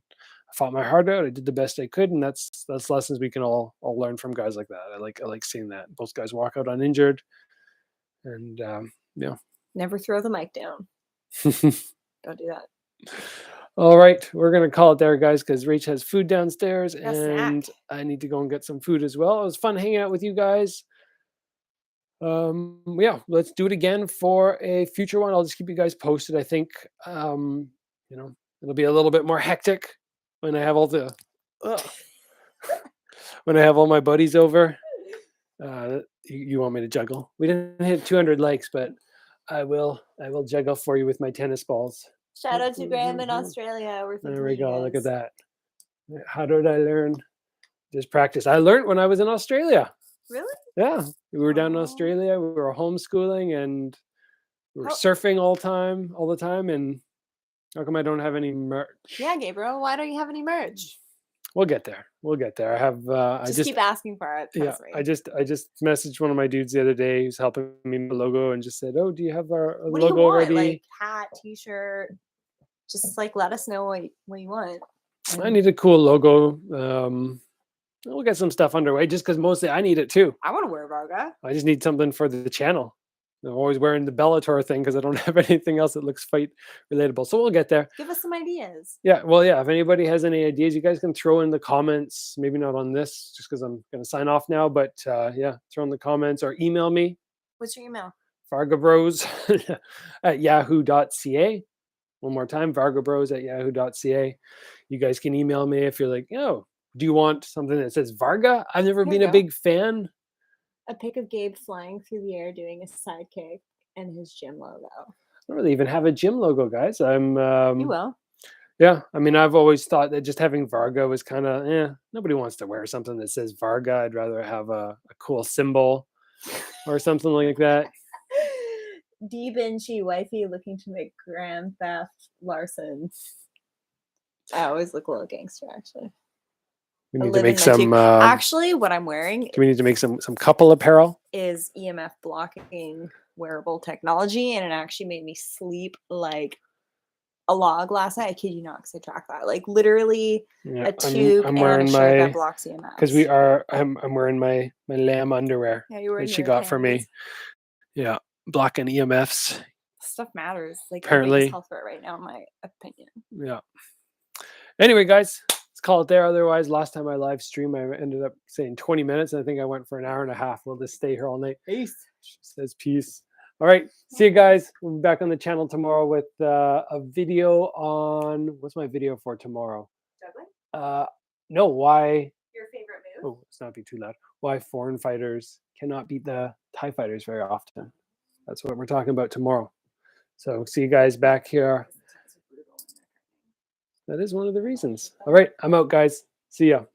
I fought my heart out. I did the best I could, and that's lessons we can all learn from guys like that. I like seeing that both guys walk out uninjured, and yeah. Never throw the mic down. Don't do that. All right, we're gonna call it there, guys, because Rach has food downstairs, Got a snack. and I need to go and get some food as well. It was fun hanging out with you guys. Yeah, let's do it again for a future one. I'll just keep you guys posted. I think it'll be a little bit more hectic when I have all the when I have all my buddies over. You want me to juggle? We didn't hit 200 likes, but I will juggle for you with my tennis balls. Shout out to Graham in Australia. There we go. Look at that. How did I learn? Just practice. I learned when I was in Australia. Really? Yeah. We were down in Australia. We were homeschooling and we were surfing all the time. And how come I don't have any merch? Yeah, Gabriel. Why don't you have any merch? We'll get there. I have. I just keep asking for it. Yeah. I just messaged one of my dudes the other day who's helping me with the logo and just said, "Oh, do you have our what logo do you want? already?" Like hat, t-shirt. Just like let us know what you want. I need a cool logo. We'll get some stuff underway just because mostly I need it too. I want to wear Varga. I just need something for the channel. I'm always wearing the Bellator thing because I don't have anything else that looks fight relatable. So we'll get there. Give us some ideas. Yeah. Well, yeah. If anybody has any ideas, you guys can throw in the comments. Maybe not on this just because I'm going to sign off now. But yeah, throw in the comments or email me. What's your email? VargaBros at yahoo.ca. One more time, VargaBros at yahoo.ca. You guys can email me if you're like, do you want something that says Varga? I've never been a big fan. A pic of Gabe flying through the air doing a sidekick and his gym logo. I don't really even have a gym logo, guys. You will. Yeah. I mean, I've always thought that just having Varga was kind of, nobody wants to wear something that says Varga. I'd rather have a cool symbol or something like that. D-Benchy wifey looking to make Grand Theft Larson. I always look a little gangster, actually. We need to make some. Actually, what I'm wearing. Do we need to make some couple apparel? Is EMF blocking wearable technology, and it actually made me sleep like a log last night. I kid you not, because I track that. Like literally a tube I'm wearing and a shirt that blocks EMF. Because I'm wearing my lamb underwear that she got for me. Yeah, blocking EMFs. Stuff matters. Like apparently, health for it right now, in my opinion. Yeah. Anyway, guys. Let's call it there. Otherwise, last time I live streamed, I ended up saying 20 minutes. And I think I went for an hour and a half. We'll just stay here all night. Peace. She says peace. All right. See you guys. We'll be back on the channel tomorrow with a video on, what's my video for tomorrow? Juggling? No, why? Your favorite move? Oh, let's not be too loud. Why foreign fighters cannot beat the Thai fighters very often. That's what we're talking about tomorrow. So see you guys back here. That is one of the reasons. All right, I'm out, guys. See ya.